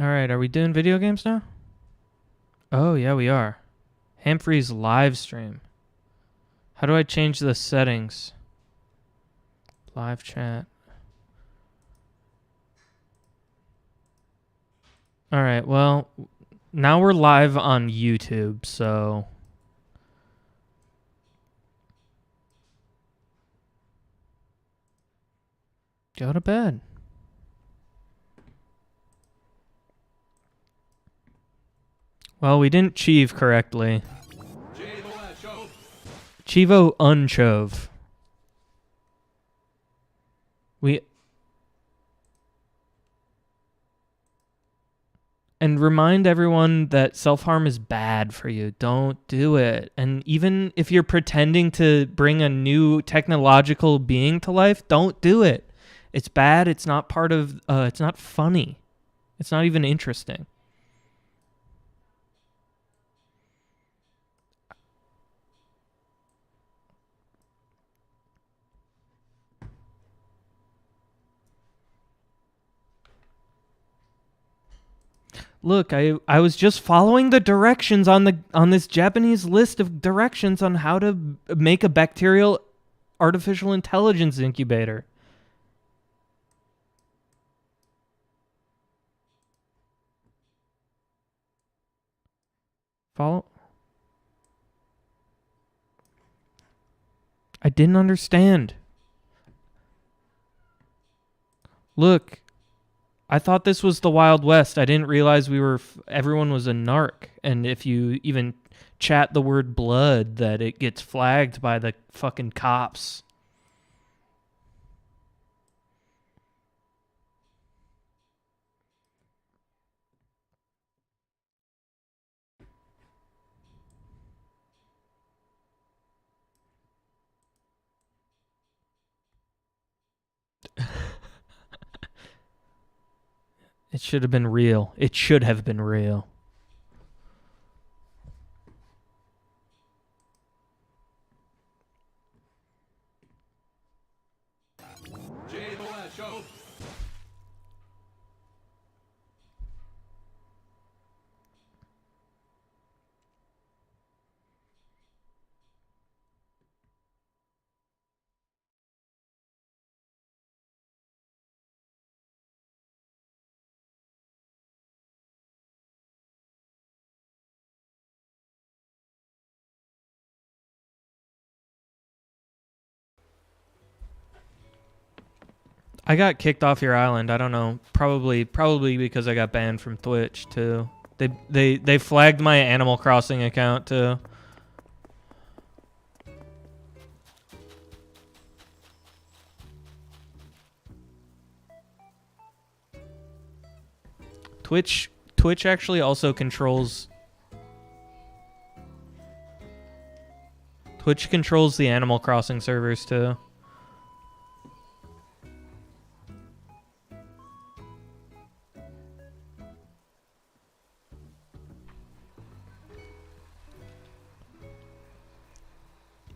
Alright, are we doing video games now? Oh, yeah, we are. Hamfrey's live stream. How do I change the settings? Live chat. Alright, well, now we're live on YouTube, so... Go to bed. Well, we didn't chieve correctly. Chivo unchove. And remind everyone that self-harm is bad for you. Don't do it. And even if you're pretending to bring a new technological being to life, don't do it. It's bad. It's not part of, it's not funny. It's not even interesting. Look, I was just following the directions on this Japanese list of directions on how to make a bacterial artificial intelligence incubator. Follow? I didn't understand. Look, I thought this was the Wild West. I didn't realize everyone was a narc. And if you even chat the word blood, that it gets flagged by the fucking cops. It should have been real. It should have been real. I got kicked off your island. I don't know. Probably because I got banned from Twitch too. They flagged my Animal Crossing account too. Twitch actually also controls Twitch controls the Animal Crossing servers too.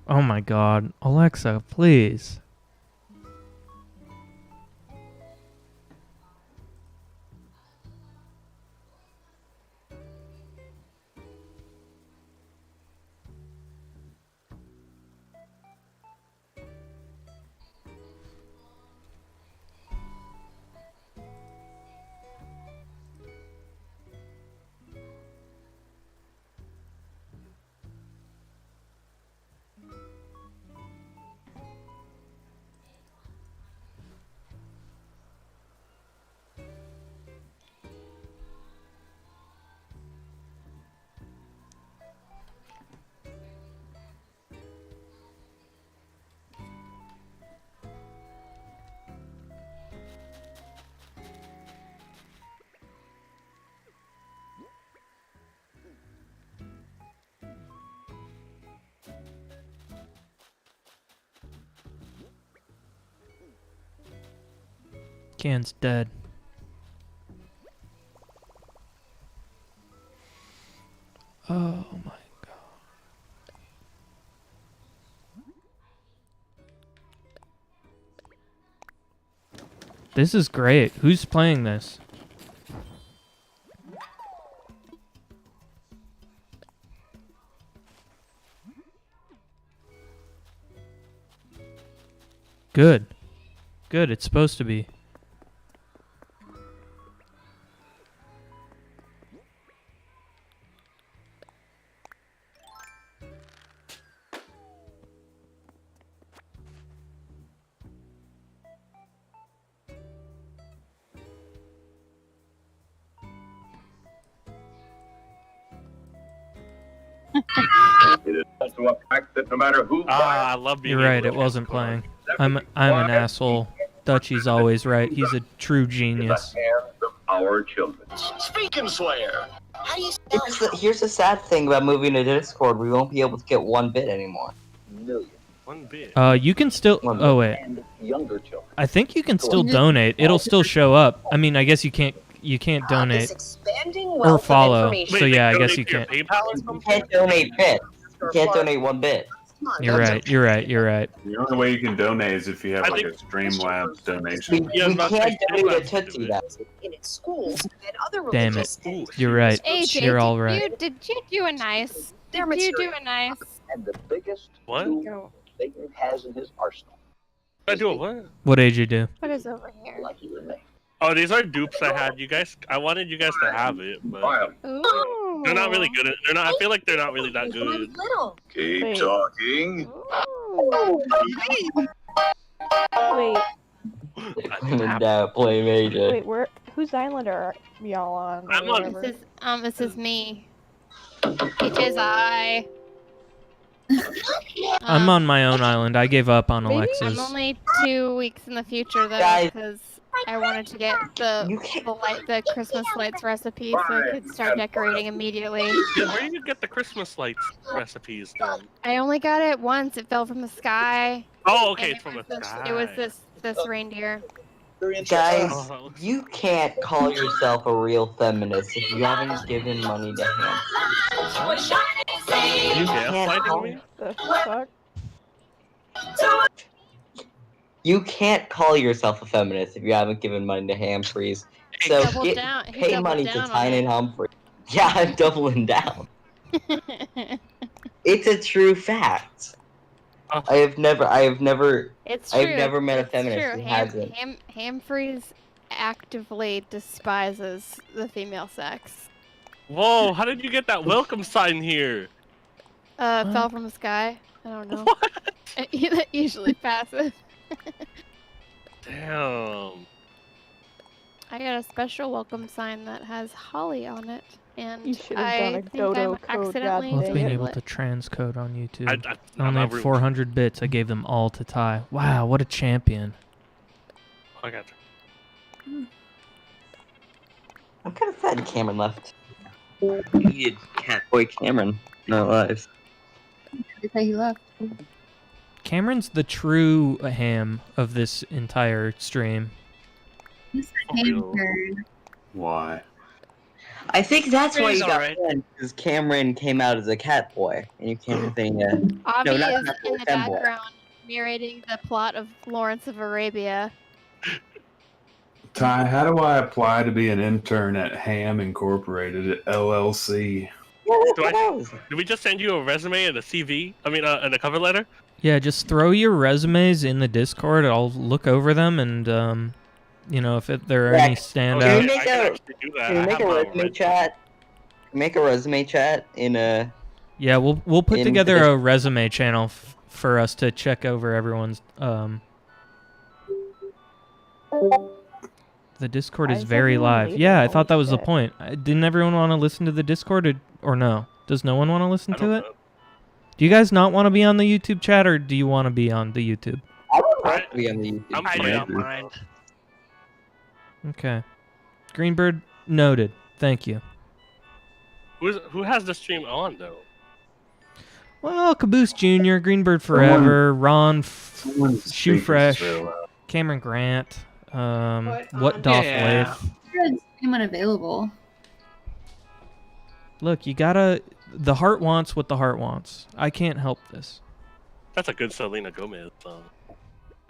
Oh my god. Alexa, please. Can's dead. Oh my god. This is great. Who's playing this? Good. Good. It's supposed to be. It is also a fact that no matter who I love being You're right. able It to wasn't score. playing. I'm an asshole. Dutchy's always right. He's a true in the genius. hands of our children. Speaking Slayer. How do you Here's the sad thing about moving to Discord. We won't be able to get 1 bit anymore. Millions 1 bit. You can still. Oh wait. and younger children. I think you can still donate. It'll still show up. I mean, I guess you can't. You can't donate or follow. So yeah, I guess you can't. PayPal or You something? can't donate bits. You can't donate 1 bit. You're right. You're right. You're right. The only way you can donate is if you have I like think- a Streamlabs We, donation. Yeah, we about can't to say donate a Streamlabs Tootsie do it. though. in its schools and other Damn religious Ooh, You're right. AJ, You're all right. Did you do a nice? Their Did you do material. a nice? And the biggest What? tool Go. Satan has in his arsenal. I do a what? What age you do? What is over here? Like you and me. Oh, these are dupes I had. You guys, I wanted you guys to have it, but File. Ooh. they're not really good. They're not. I feel like they're not really that good. Little. Keep Wait. talking. Ooh. Wait, When in doubt, blame AJ. Wait, whose island are y'all on? I'm or on- whatever? this is me. It is I. I'm on my own island. I gave up on Maybe- Alexa's. I'm only 2 weeks in the future though, Guys. because I wanted to get the You can't. the Christmas lights recipe so I could start decorating immediately. Yeah, where did you get the Christmas lights recipes then? I only got it once. It fell from the sky. Oh, okay, and it's from the this, sky. It was this reindeer. Guys, Oh, you can't call yourself a real feminist if you haven't given money to him. you can't gaslighting call- me? The fuck? You can't call yourself a feminist if you haven't given money to Humphreys. So Doubled get, down- he pay doubled money to down on Tyne it. and Humphrey. Yeah, I'm doubling down. It's a true fact. Oh. I have never It's true. I've never met a It's feminist true. who hasn't. Humphreys actively despises the female sex. Whoa, how did you get that welcome sign here? Fell from the sky. I don't know. That usually passes. Damn. I got a special welcome sign that has holly on it, and You should have I done a think dodo I'm code, accidentally goddamn Love being it. able to transcode on YouTube. I I'm only not had 400 bits. I gave them all to Ty. Wow, what a champion. I got you. I'm kind of sad Cameron left. We needed Catboy Cameron in our lives. He left. Cameron's the true ham of this entire stream. Why? I think that's why He's you got alright. banned, because Cameron came out as a cat boy, and you can't have any, Avi No, not is that in the femboy. background narrating the plot of Lawrence of Arabia. Ty, how do I apply to be an intern at Ham Incorporated at LLC? Do Did we just send you a resume and a CV? I mean, and a cover letter? Yeah, just throw your resumes in the Discord. I'll look over them and, if there are any Rex, standout. Can we I make can a- actually do that. Can we I make a have my own resume chat? Make a resume chat in a. Yeah, we'll put In together the- a resume channel for us to check over everyone's. The Discord is Why is very everyone live. leaving? Yeah, I thought that Holy was the shit. point. Didn't everyone want to listen to the Discord or no? Does no one want to listen I to don't it? know. Do you guys not want to be on the YouTube chat, or do you want to be on the YouTube? I would like to be on the YouTube. I'm I fine. don't mind. Okay. Greenbird noted. Thank you. Who has the stream on though? Well, Caboose Jr., Greenbird Forever, Ron, Someone's Shoe speaking Fresh, so loud. Cameron Grant, what Doth Yeah. Lath. I'm unavailable. Look, you gotta. The heart wants what the heart wants. I can't help this. That's a good Selena Gomez song.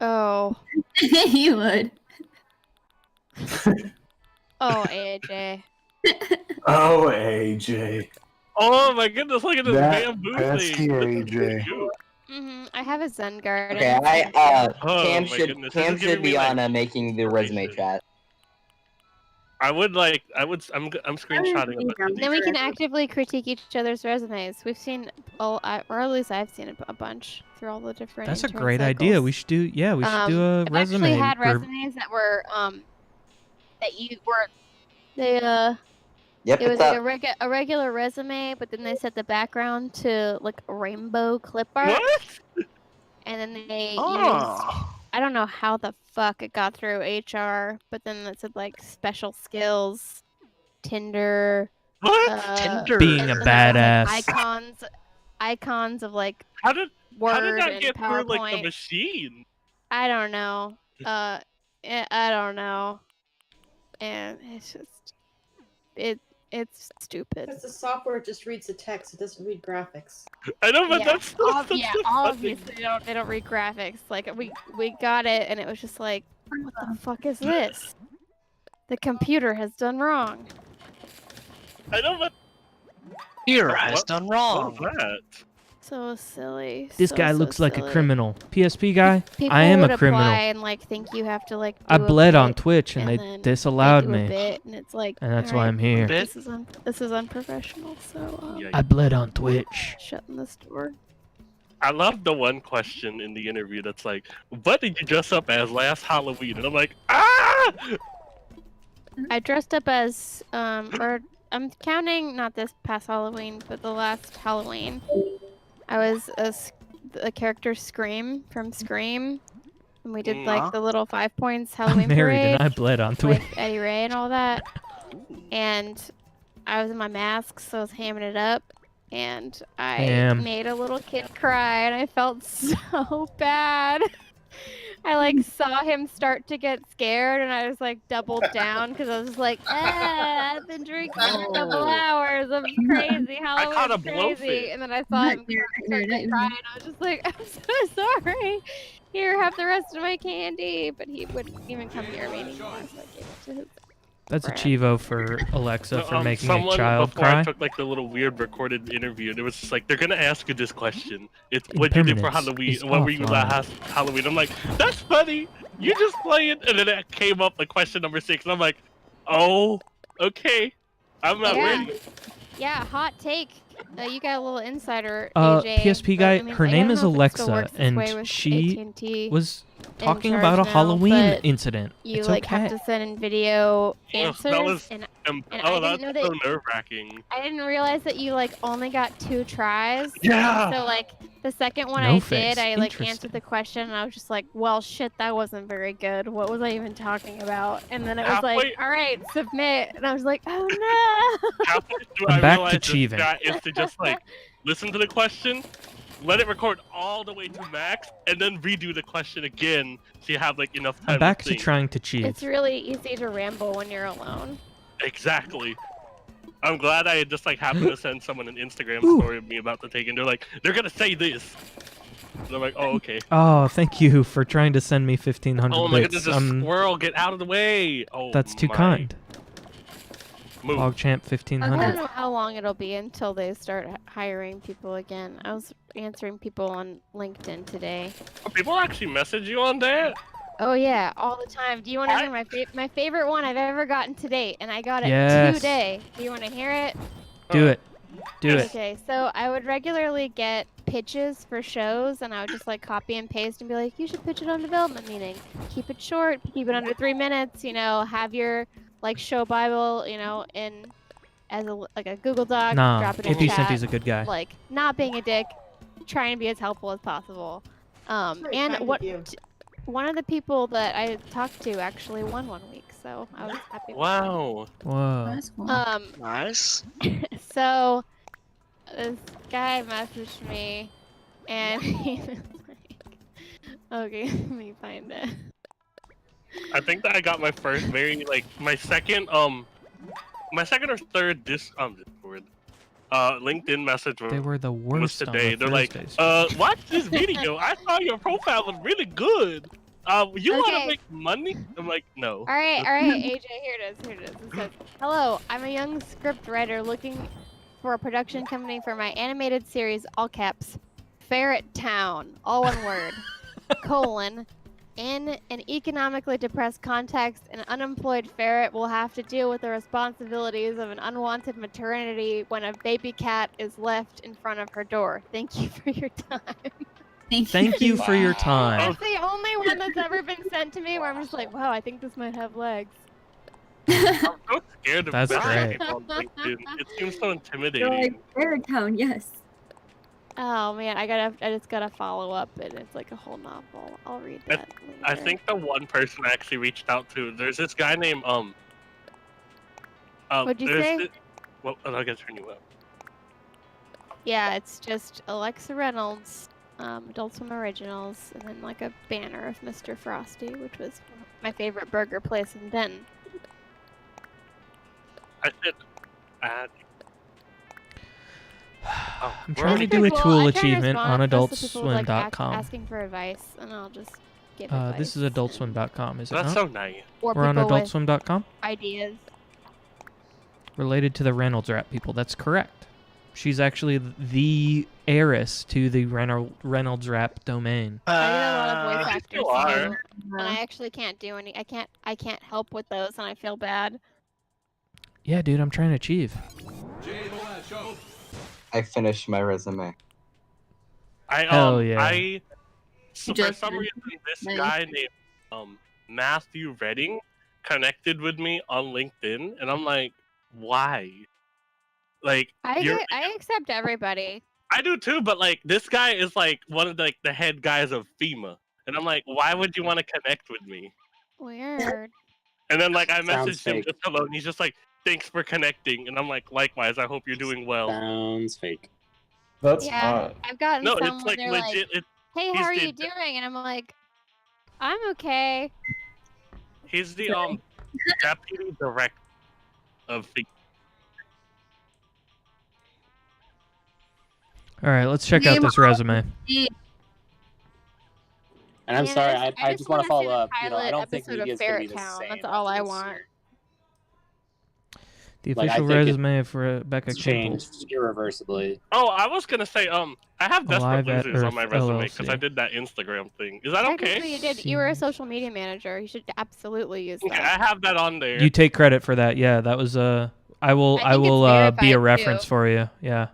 Oh. You would. Oh, AJ. Oh, AJ. Oh my goodness! Look at this That bamboo pesky thing. Look at AJ. this. I have a Zen garden. Okay, Oh Cam my should goodness, this Cam is giving should me, be like, on making the resume inspiration. chat. I'm screenshotting it. Then we can actively critique each other's resumes. We've seen, or at least I've seen a bunch through all the different. That's a intern great idea. cycles. We should do. Yeah, we should do a I've resume. actually had or- resumes that were that you were they Yep, it was it's like up. a regular resume, but then they set the background to like a rainbow clip art, What? and then they used Oh. I don't know how the fuck it got through HR, but then it said like special skills, Tinder, What? Tinder. Being and a then there was, like, badass. icons of like How did Word that and get through like the PowerPoint. machine? I don't know. I don't know. And it's just it's stupid. Because the software just reads the text, it doesn't read graphics. I know, but Yeah, that's so yeah, funny. obviously they don't read graphics. Like we got it, and it was just like, what the fuck is this? The computer has done wrong. I know, but Here has What- done what wrong. was that? So silly. This so, guy so looks like a silly. criminal. PSP guy. People I am would a criminal. apply and like think you have to like. I do a bled on bit, Twitch and they then disallowed do a me, bit, and it's like, and that's why alright, I'm here. Bit? This is unprofessional. So Yeah, I bled on Twitch. shutting this door. I love the one question in the interview that's like, "What did you dress up as last Halloween?" And I'm like, "Ah!" I dressed up as or I'm counting not this past Halloween, but the last Halloween. I was a character Scream from Scream, and we did like the little 5 points Halloween I'm married parade and I bled on Twitch. with Eddie Ray and all that. And I was in my mask, so I was hamming it up, and I Ham. made a little kid cry, and I felt so bad. I like saw him start to get scared, and I was like doubled down because I was like, I've been drinking for a couple hours. I'm crazy. caught a Halloween's blowfish. crazy. And then I saw him start to cry, and I was just like, I'm so sorry. Here, have the rest of my candy. But he wouldn't even come near me anymore, so I gave it to his. That's a Right. Chivo for Alexa for making a someone child before cry. I took like the little weird recorded interview, and it was just like, they're gonna ask you this question. It's what you did for Impermanence Halloween. is What were you offline. last Halloween? I'm like, that's funny. You just play it, and then it came up like question number 6, and I'm like, oh, okay, I'm not Yeah. ready. Yeah, hot take. You got a little insider. PSP AJ, guy, but, I mean, her I name don't is know if it still Alexa, works this and way with she AT&T was in talking charge about a now, Halloween but incident. You It's like okay. have to send in video Ugh, answers, that was, and and I oh, didn't that's know so that- nerve-wracking. I didn't realize that you like only got 2 tries. Yeah. So like the second one No I face. did, I like Interesting. answered the question, and I was just like, well, shit, that wasn't very good. What was I even talking about? And then it was like, Halfway- all right, submit, and I was like, oh no. Halfway through, I'm I back to realized this Chieving. guy is to just like listen to the question, let it record all the way to max, and then redo the question again, so you have like enough time. I'm back to think. trying to cheat. It's really easy to ramble when you're alone. Exactly. I'm glad I just like happened to send someone an Instagram Ooh. story of me about the take, and they're gonna say this. And I'm like, oh, okay. Oh, thank you for trying to send me 1,500 Oh my bits. goodness, a squirrel, get out of the way! Oh, That's too my. kind. Move. PogChamp I 1500. don't know how long it'll be until they start hiring people again. I was answering people on LinkedIn today. People actually message you on that? Oh yeah, all the time. Do you want to I- hear my favorite one I've ever gotten to date? And I got it Yes. today. Do you want to hear it? Do it. Do it. Okay, so I would regularly get pitches for shows, and I would just like copy and paste and be like, you should pitch it on development meeting. Keep it short, keep it under 3 minutes, you know, have your like show Bible, you know, in as a like a Google Doc, Nah, drop it in KP chat, Cinti's a good guy. like not being a dick, trying to be as helpful as possible. Very And kind what of you. one of the people that I talked to actually won 1 week, so I was happy. with that. Wow. Whoa. That's cool. Nice. So this guy messaged me, and he was like, "Okay, let me find it." I think that I got my first my second or third Discord LinkedIn message They were the was worst today. on the They're like, Thursdays. watch this video. I saw your profile was really good. You want Okay. to make money? I'm like, no. All right, AJ, here it is. It says, "Hello, I'm a young script writer looking for a production company for my animated series, all caps, ferret town, all one word, colon. In an economically depressed context, an unemployed ferret will have to deal with the responsibilities of an unwanted maternity when a baby cat is left in front of her door. Thank you for your time. Thank you for your time. That's the only one that's ever been sent to me where I'm just like, wow, I think this might have legs. I'm so scared of That's messaging great. people on LinkedIn. It seems so You're intimidating. like, Fairtown, yes. Oh man, I just gotta follow up, and it's like a whole novel. I'll read that. I later. think the one person I actually reached out to, there's this guy named What'd you there's say? thi- well, I gotta turn you up. Yeah, it's just Alexa Reynolds, Adult Swim Originals, and then like a banner of Mr. Frosty, which was my favorite burger place in Denton. I said, add. Oh, I'm we're trying to already- do a Well, tool I try to achievement on respond to people, like, adultswim.com. asking for advice, and I'll just give advice. This is adultswim.com, is it That's not? so nice. Or We're on people with adultswim.com? ideas. Related to the Reynolds Rap people. That's correct. She's actually the heiress to the Reynolds Rap domain. I did a lot of voice You actors still are. too, and I actually can't do any. I can't help with those, and I feel bad. Yeah, dude, I'm trying to achieve. I finished my resume. Hell yeah. So for Just some reason, this nice. guy named Matthew Redding connected with me on LinkedIn, and I'm like, why? Like, I accept everybody. I do too, but like this guy is like one of the head guys of FEMA, and I'm like, why would you want to connect with me? Weird. And then like I Sounds messaged him fake. just hello, and he's just like, thanks for connecting, and I'm like, likewise, I hope you're doing well. Sounds fake. That's Yeah, hot. I've gotten No, some it's where like they're legit. like, "Hey, he's how are the- you doing?" And I'm like, "I'm okay." He's the deputy director of FEMA. All right, let's check out this resume. And I'm Yeah, sorry, I I just want to follow up. You know, I pilot don't think episode of media's gonna be Ferret the Town. same. That's all I after this want. year. The Like, I official think resume for Rebecca It's Kimble. changed irreversibly. Oh, I was gonna say, I have Alive Desperate at Losers on Earth my resume because I LLC. did that Instagram thing. Is that Technically, okay? you did. You were a social media manager. You should absolutely use Okay, that. I have that on there. You take credit for that. Yeah, that was I will I think it's be a verified, reference too. for you. Yeah.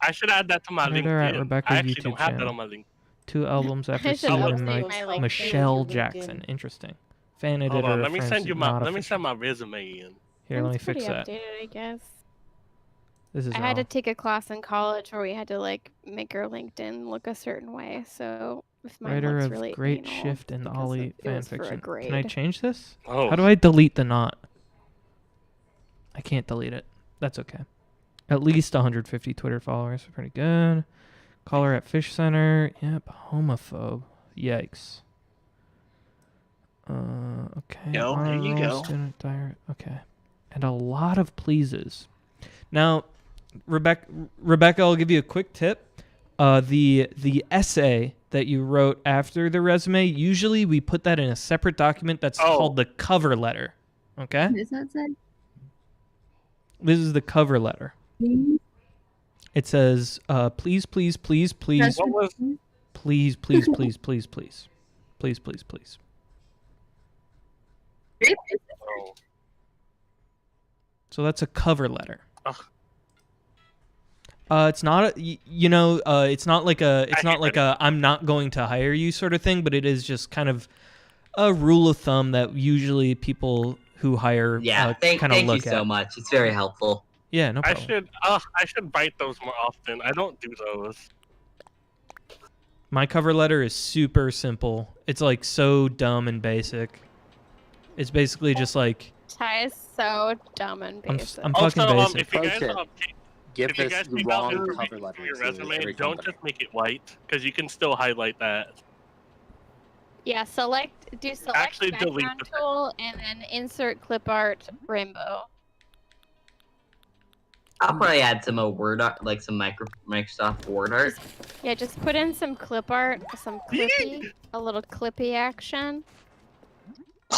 I should add that to my Right there at LinkedIn. Rebecca's I actually YouTube don't have that channel. on my LinkedIn. 2 albums after I should Stephen update Knight's my LinkedIn. Michelle LinkedIn. Jackson. Interesting. Fan editor. Hold on, of let me Friends send you is my not let me official. send my resume in. Here, let me It's pretty fix that. updated, I guess. This is I had to all. take a class in college where we had to like make our LinkedIn look a certain way. So if mine Writer looks of really Great anal, Shift and because Ollie it was for a fanfiction. Can I grade. change this? Oh, How do I delete the knot? I can't delete it. That's okay. At least 150 Twitter followers. Pretty good. Caller at Fish Center. Yep. Homophobe. Yikes. Okay. Yo, there you Honor roll, go. Student diary. Okay. And a lot of pleases. Now, Rebecca, I'll give you a quick tip. The essay that you wrote after the resume, usually we put that in a separate document that's Oh. called the cover letter. Okay? What does that say? This is the cover letter. It says, please, please, please, please, what was please, please, please, please, please, please, please, please. oh, So that's a cover letter. Ugh. It's not it's not like a I'm not going to hire you sort of thing, but it is just kind of a rule of thumb that usually people who hire Yeah, kind of thank you look at. so much. It's very helpful. Yeah, no I problem. should write those more often. I don't do those. My cover letter is super simple. It's like so dumb and basic. It's basically just like Ty is so dumb and I'm basic. fucking Also, basic. if you guys Pro tip. Give if you this guys the take out wrong the cover reason letter for your to resume, every don't company. just make it white because you can still highlight that. Yeah, select Actually delete background the- tool and then insert clip art rainbow. I'll probably add some word art, like some Microsoft Word art. Yeah, just put in some clip art, some clippy, a little clippy action.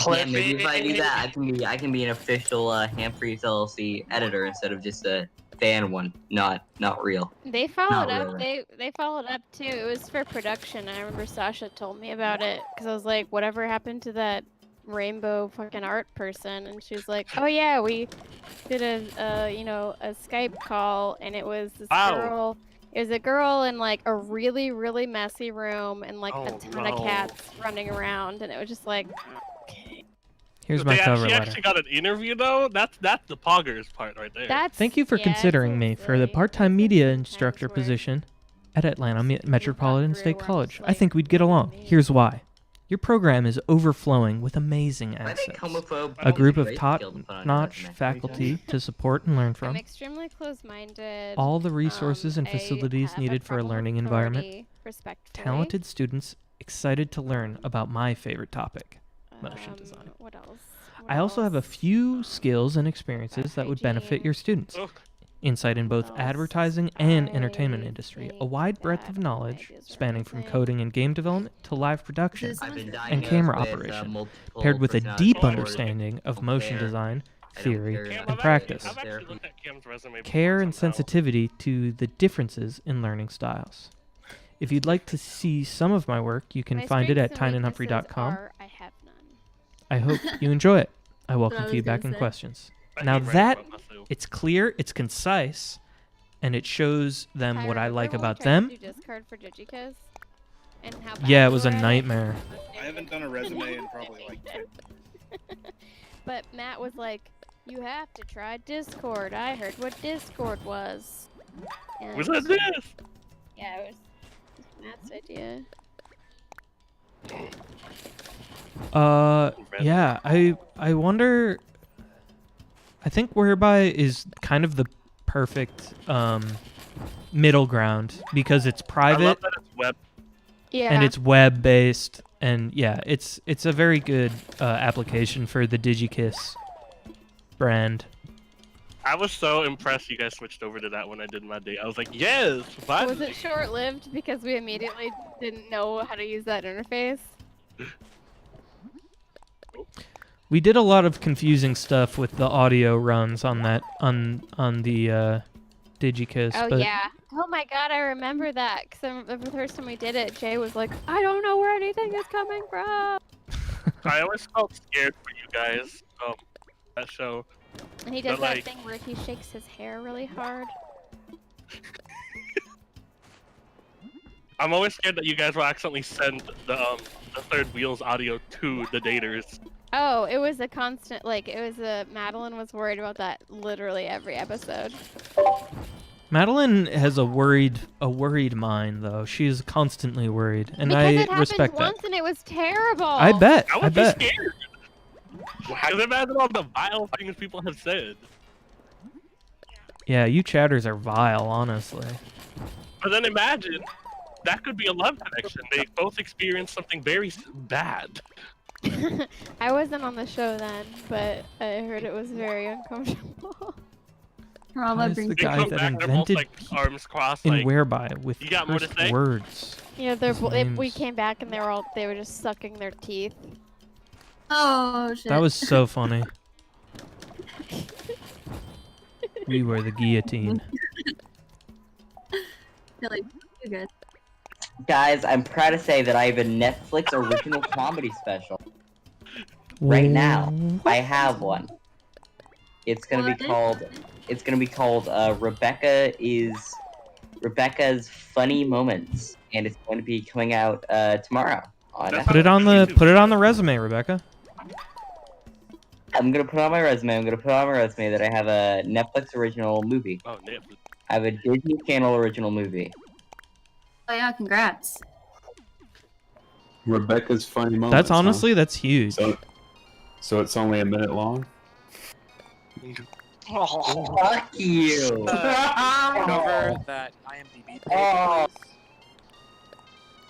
Yeah, maybe if I do that, I can be an official Hamfreys LLC editor instead of just a fan one, not real. They followed Not up. really. They followed up too. It was for production. I remember Sasha told me about it because I was like, "Whatever happened to that rainbow fucking art person?" And she was like, "Oh yeah, we did a Skype call, and it was this girl. It was a girl in like a really really messy room and like a ton of cats running around, and it was just like, okay." Here's my cover She letter. actually got an interview though. That's the poggers part right there. That's Thank you for considering me for the part-time media instructor position at Atlanta Metropolitan State College. I think we'd get along. Here's why. Your program is overflowing with amazing assets. A group of top-notch faculty to support and learn I'm from. extremely close-minded. All the resources and I facilities have needed for a problem with learning authority, environment. respectfully. Talented students excited to learn about my favorite topic, motion design. What else? I also have a few skills and experiences that would benefit your students. Insight in both advertising and entertainment industry, a wide breadth of knowledge spanning from coding and game development to live production and camera operation, paired with a deep understanding of motion design, theory, and practice. I've actually looked at Cam's resume Care and somehow. sensitivity to the differences in learning styles. If you'd like to see some of my work, you can My find it at strengths and tyneandhumphrey.com. weaknesses are, I have none. I hope you enjoy it. I what I welcome was feedback gonna and say. questions. I Now hate writing that about myself. it's clear, it's concise, and it shows them what I remember like when we about tried to them. do Discord for Digikiz and how bad Yeah, it we was were a at it? nightmare. I haven't done a resume in probably like 10. But Matt was like, "You have to try Discord. I heard what Discord was." And Was that this? Yeah, it was Matt's idea. Yeah, I wonder. I think Whereby is kind of the perfect middle ground because it's I private love that it's web. Yeah. and it's web based, and yeah, it's a very good application for the DigiKiss brand. I was so impressed you guys switched over to that when I did my date. I was like, yes, Was finally. it short-lived because we immediately didn't know how to use that interface? We did a lot of confusing stuff with the audio runs on that on the DigiKiss. Oh but yeah. Oh my god, I remember that. Cause the first time we did it, Jay was like, "I don't know where anything is coming from," I always felt scared for you guys. That show. and he does But, that like- thing where he shakes his hair really hard. I'm always scared that you guys will accidentally send the third wheels audio to the daters. Oh, it was a constant. Like it was a Madeline was worried about that literally every episode. Madeline has a worried mind though. She is constantly worried, and Because I it happened respect once and it was terrible. that. I bet. I I would be bet. scared. Because imagine all the vile things people have said. Yeah, you chatters are vile, honestly. But then imagine that could be a love connection. They both experienced something very bad. I wasn't on the show then, but I heard it was very uncomfortable. Trauma How is brings the They guy come that back, they're both invented like arms crossed, in like Whereby with you got more to cursed say? words? Yeah, His we name's- came back and they were just sucking their teeth. Oh shit. That was so funny. We were the guillotine. Feel like you good. Guys, I'm proud to say that I have a Netflix original comedy special. Right now, I have one. It's gonna be called. It's gonna be called Rebecca's Funny Moments, and it's going to be coming out tomorrow on. That's Put it on the resume, Rebecca. I'm gonna put on my resume. I'm gonna put on my resume that I have a Netflix original movie. Oh, Netflix. I have a Disney Channel original movie. Oh yeah, congrats. Rebecca's funny moments. That's huh? honestly that's huge. So it's only a minute long. Fuck you! Over that IMDb page. Oh.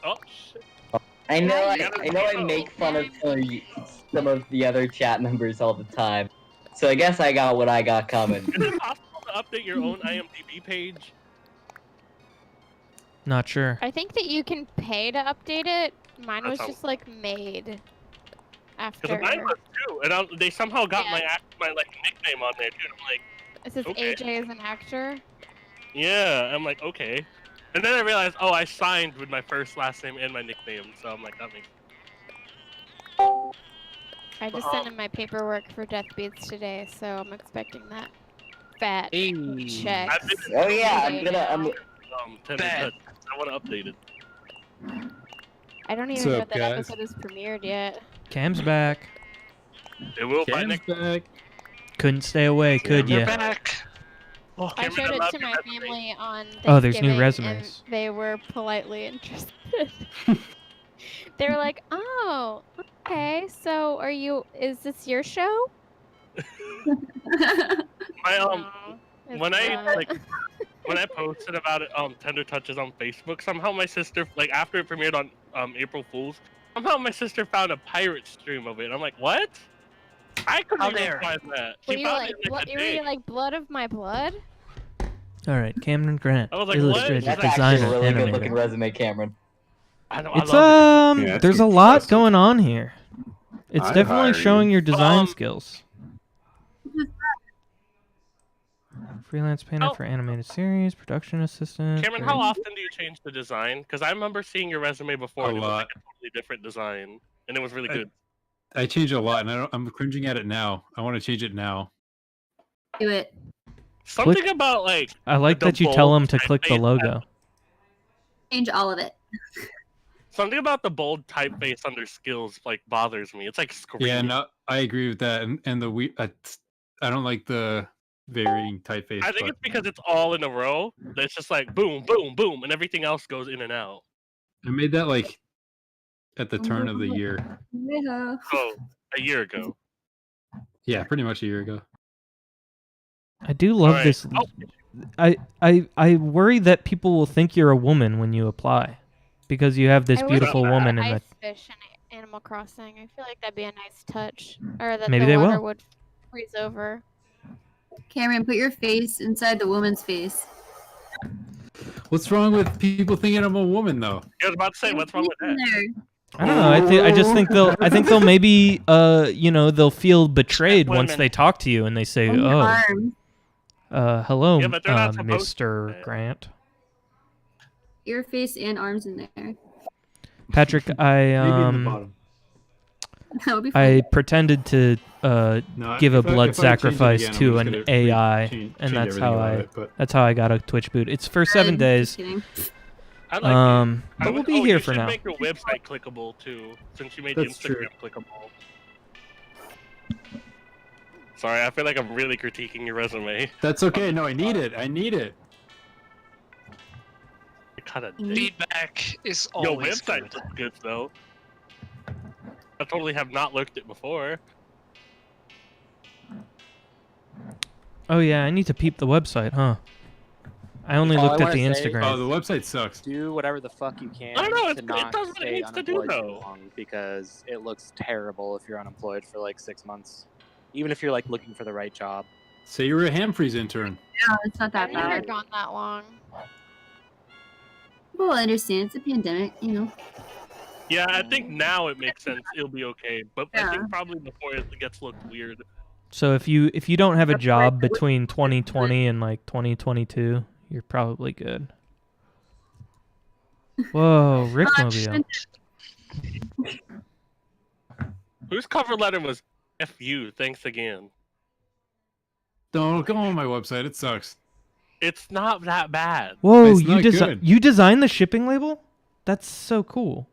Oh shit. I know. Yeah, I know. I make fun of some of the other chat members all the time. So I guess I got what I got coming. Is it possible to update your own IMDb page? Not sure. I think that you can pay to update it. Mine was That's just like made after. Because mine was too, and they somehow got Yeah. my like nickname on there too. And I'm like, It says Okay. AJ is an actor. Yeah, I'm like, okay. And then I realized, oh, I signed with my first, last name, and my nickname. So I'm like, that makes. I just sent in my paperwork for Death Beats today, so I'm expecting that fat check. I've been Oh yeah, I'm Today gonna. now. Tender Touch. I want to update it. I don't even What's know up, that guys? episode is premiered yet. Cam's back. It will by Cam's next. back. Couldn't stay away, could They're ya? back. Oh, I Cameron, showed it love to your my resume. family on Oh, there's new Thanksgiving, resumes. and they were politely interested. They were like, "Oh, okay. So, is this your show?" My No, it's when I not. like when I posted about it Tender Touches on Facebook, somehow my sister like after it premiered on April Fools, somehow my sister found a pirate stream of it. I'm like, what? I couldn't How even dare. find that. Were She you found like, it in, what? a Were day. you like blood of my blood? All right, Cameron Grant, I was like, what? illustrator, That's designer, actually a really good looking animator. resume, Cameron. I know, I It's love Yeah, it's there's a lot impressive. going on here. It's I'd definitely hire showing you. your design Um, skills. Freelance painter Oh. for animated series, production assistant. it. Cameron, how often do you change the design? Because I remember seeing your resume before A and it was like lot. a totally different design, and it was really I- good. I change it a lot, and I'm cringing at it now. I want to change it now. Do it. Something about like I like the that you tell bold them to click the typeface logo. Change all of it. something about the bold typeface under skills like bothers me. It's like screaming. Yeah, no, I agree with that. And the I don't like the varying typeface. I think but it's because it's all in a row. That it's just like boom, boom, boom, and everything else goes in and out. I made that like at the turn of the year. Yeah. Oh, a year ago. Yeah, pretty much a year ago. I do love Alright. this. Oh. I worry that people will think you're a woman when you apply, because you have this I wish beautiful they woman put in the. ice fish in Animal Crossing. I feel like that'd be a nice touch, or that Maybe the they water will. would freeze over. Cameron, put your face inside the woman's face. What's wrong with people thinking I'm a woman though? I was about to say, what's wrong with In that? there. I don't know. I just think they'll maybe they'll feel betrayed once women. they talk to you and they say, On your "Oh, arms. Yeah, hello, but they're not supposed to Mr. do that. Grant." Your face and arms in there. Patrick, Maybe in the I bottom. That would be I fun. pretended to No, give a if I- blood if I change it sacrifice again, I'm to just an gonna AI, change and that's everything how about I it, but that's how I got a Twitch boot. It's for 7 Just days. kidding. I like it. But we'll be you here for should now. make your website clickable too, since you made That's the Instagram clickable. Sorry, I feel like I'm really critiquing your resume. that's okay. No, I need it. I need it. I kinda Mm-hmm. did. Feedback is Your always website good. looks good though. I totally have not looked it before. Oh yeah, I need to peep the website, huh? I only All I looked at wanna the say- Instagram. Oh, the website sucks. Do whatever the fuck you can I don't know, to it not does what it stay needs to do, unemployed too though. long, because it looks terrible if you're unemployed for like 6 months, even if you're like looking for the right job. Say you were a Hamfreys intern. No, it's not that I've never bad. gone that long. People understand it's a pandemic, you know. Yeah, I think now it makes sense. It'll be okay, but I Yeah. think probably before it gets looked weird. So if you don't have a job between 2020 and like 2022, you're probably good. Whoa, Rickmobile. Whose cover letter was "F you"? Thanks again. Don't go on my website. It sucks. It's not that bad. Whoa, It's not good. you designed the shipping label? That's so cool.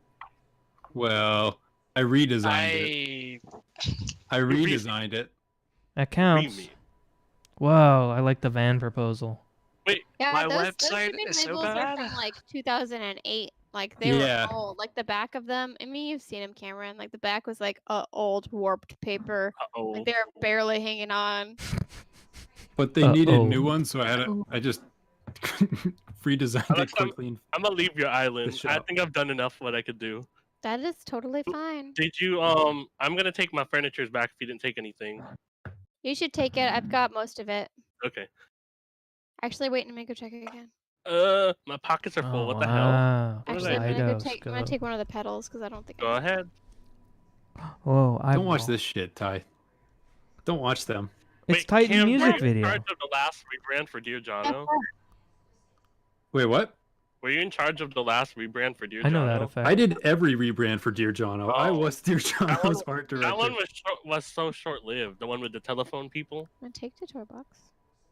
Well, I redesigned it. I redesigned it. That counts. Creamy. Whoa, I like the van proposal. Wait, Yeah, My those website shipping is so labels are bad. from like 2008. Like they Yeah. were old. Like the back of them. I mean, you've seen them, Cameron. Like the back was like old warped paper. uh-oh. Like they're barely hanging on. But they needed Uh-oh. new ones, so I just redesigned it Alex, quickly. and- I'm gonna leave your island. I shop. think I've done enough what I could do. That is totally fine. Did you I'm gonna take my furnitures back if you didn't take anything. You should take it. I've got most of it. Okay. Actually, wait, let me go check it again. My pockets are full. Oh, what the hell? wow. Actually, I'm gonna Kaleidoscope. take one of the pedals because I don't think. Go ahead. Whoa, I Don't watch this shit, Ty. Don't watch them. It's Wait, Titan Cam, music were you in video. charge of the last rebrand for Dear Jono? Wait, what? Were you in charge of the last rebrand for Dear I know Jono? that effect. I did every rebrand for Dear Jono. I Oh. was Dear That one, Jono's art director. that one was so short-lived. The one with the telephone people. I'm gonna take the toy box.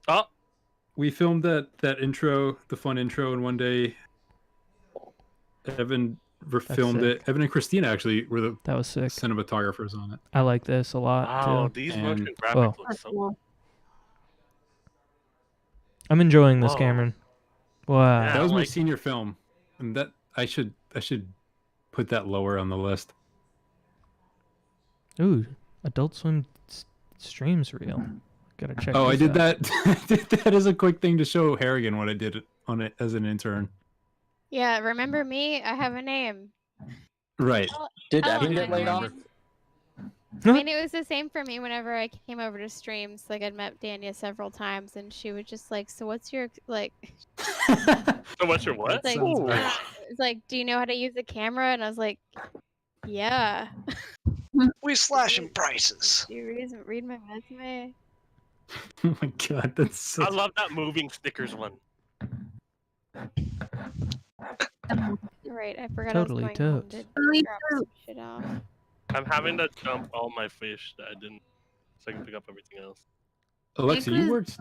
Oh, We filmed that intro, the fun intro, and one day Evan filmed sick. it. Evan and Christina actually were the That was sick. cinematographers on it. I like this a lot wow, too. these And- motion graphics Whoa. look so. I'm enjoying this, Whoa. Cameron. Wow. Yeah. That was my like- senior film, and that I should put that lower on the list. Ooh, Adult Swim streams reel. Gotta check. Oh, I this did out. that. I did that as a quick thing to show Harrigan what I did on it as an intern. Yeah, remember me? I have a name. Right. Did Oh, Evan I get laid know. off? I mean, it was the same for me whenever I came over to streams. Like, I'd met Dania several times, and she would just like, "So what's your like?" So what's your what? Like, sounds right. it's like, "Do you know how to use a camera?" And I was like, "Yeah." We slashing prices. Do you read my resume? Oh my god, that's so. I love that moving stickers one. Right, I forgot Totally I was going home totes. to drop some shit off. I'm having to dump all my fish that I didn't, so I can pick up everything else. Alexa, you worked.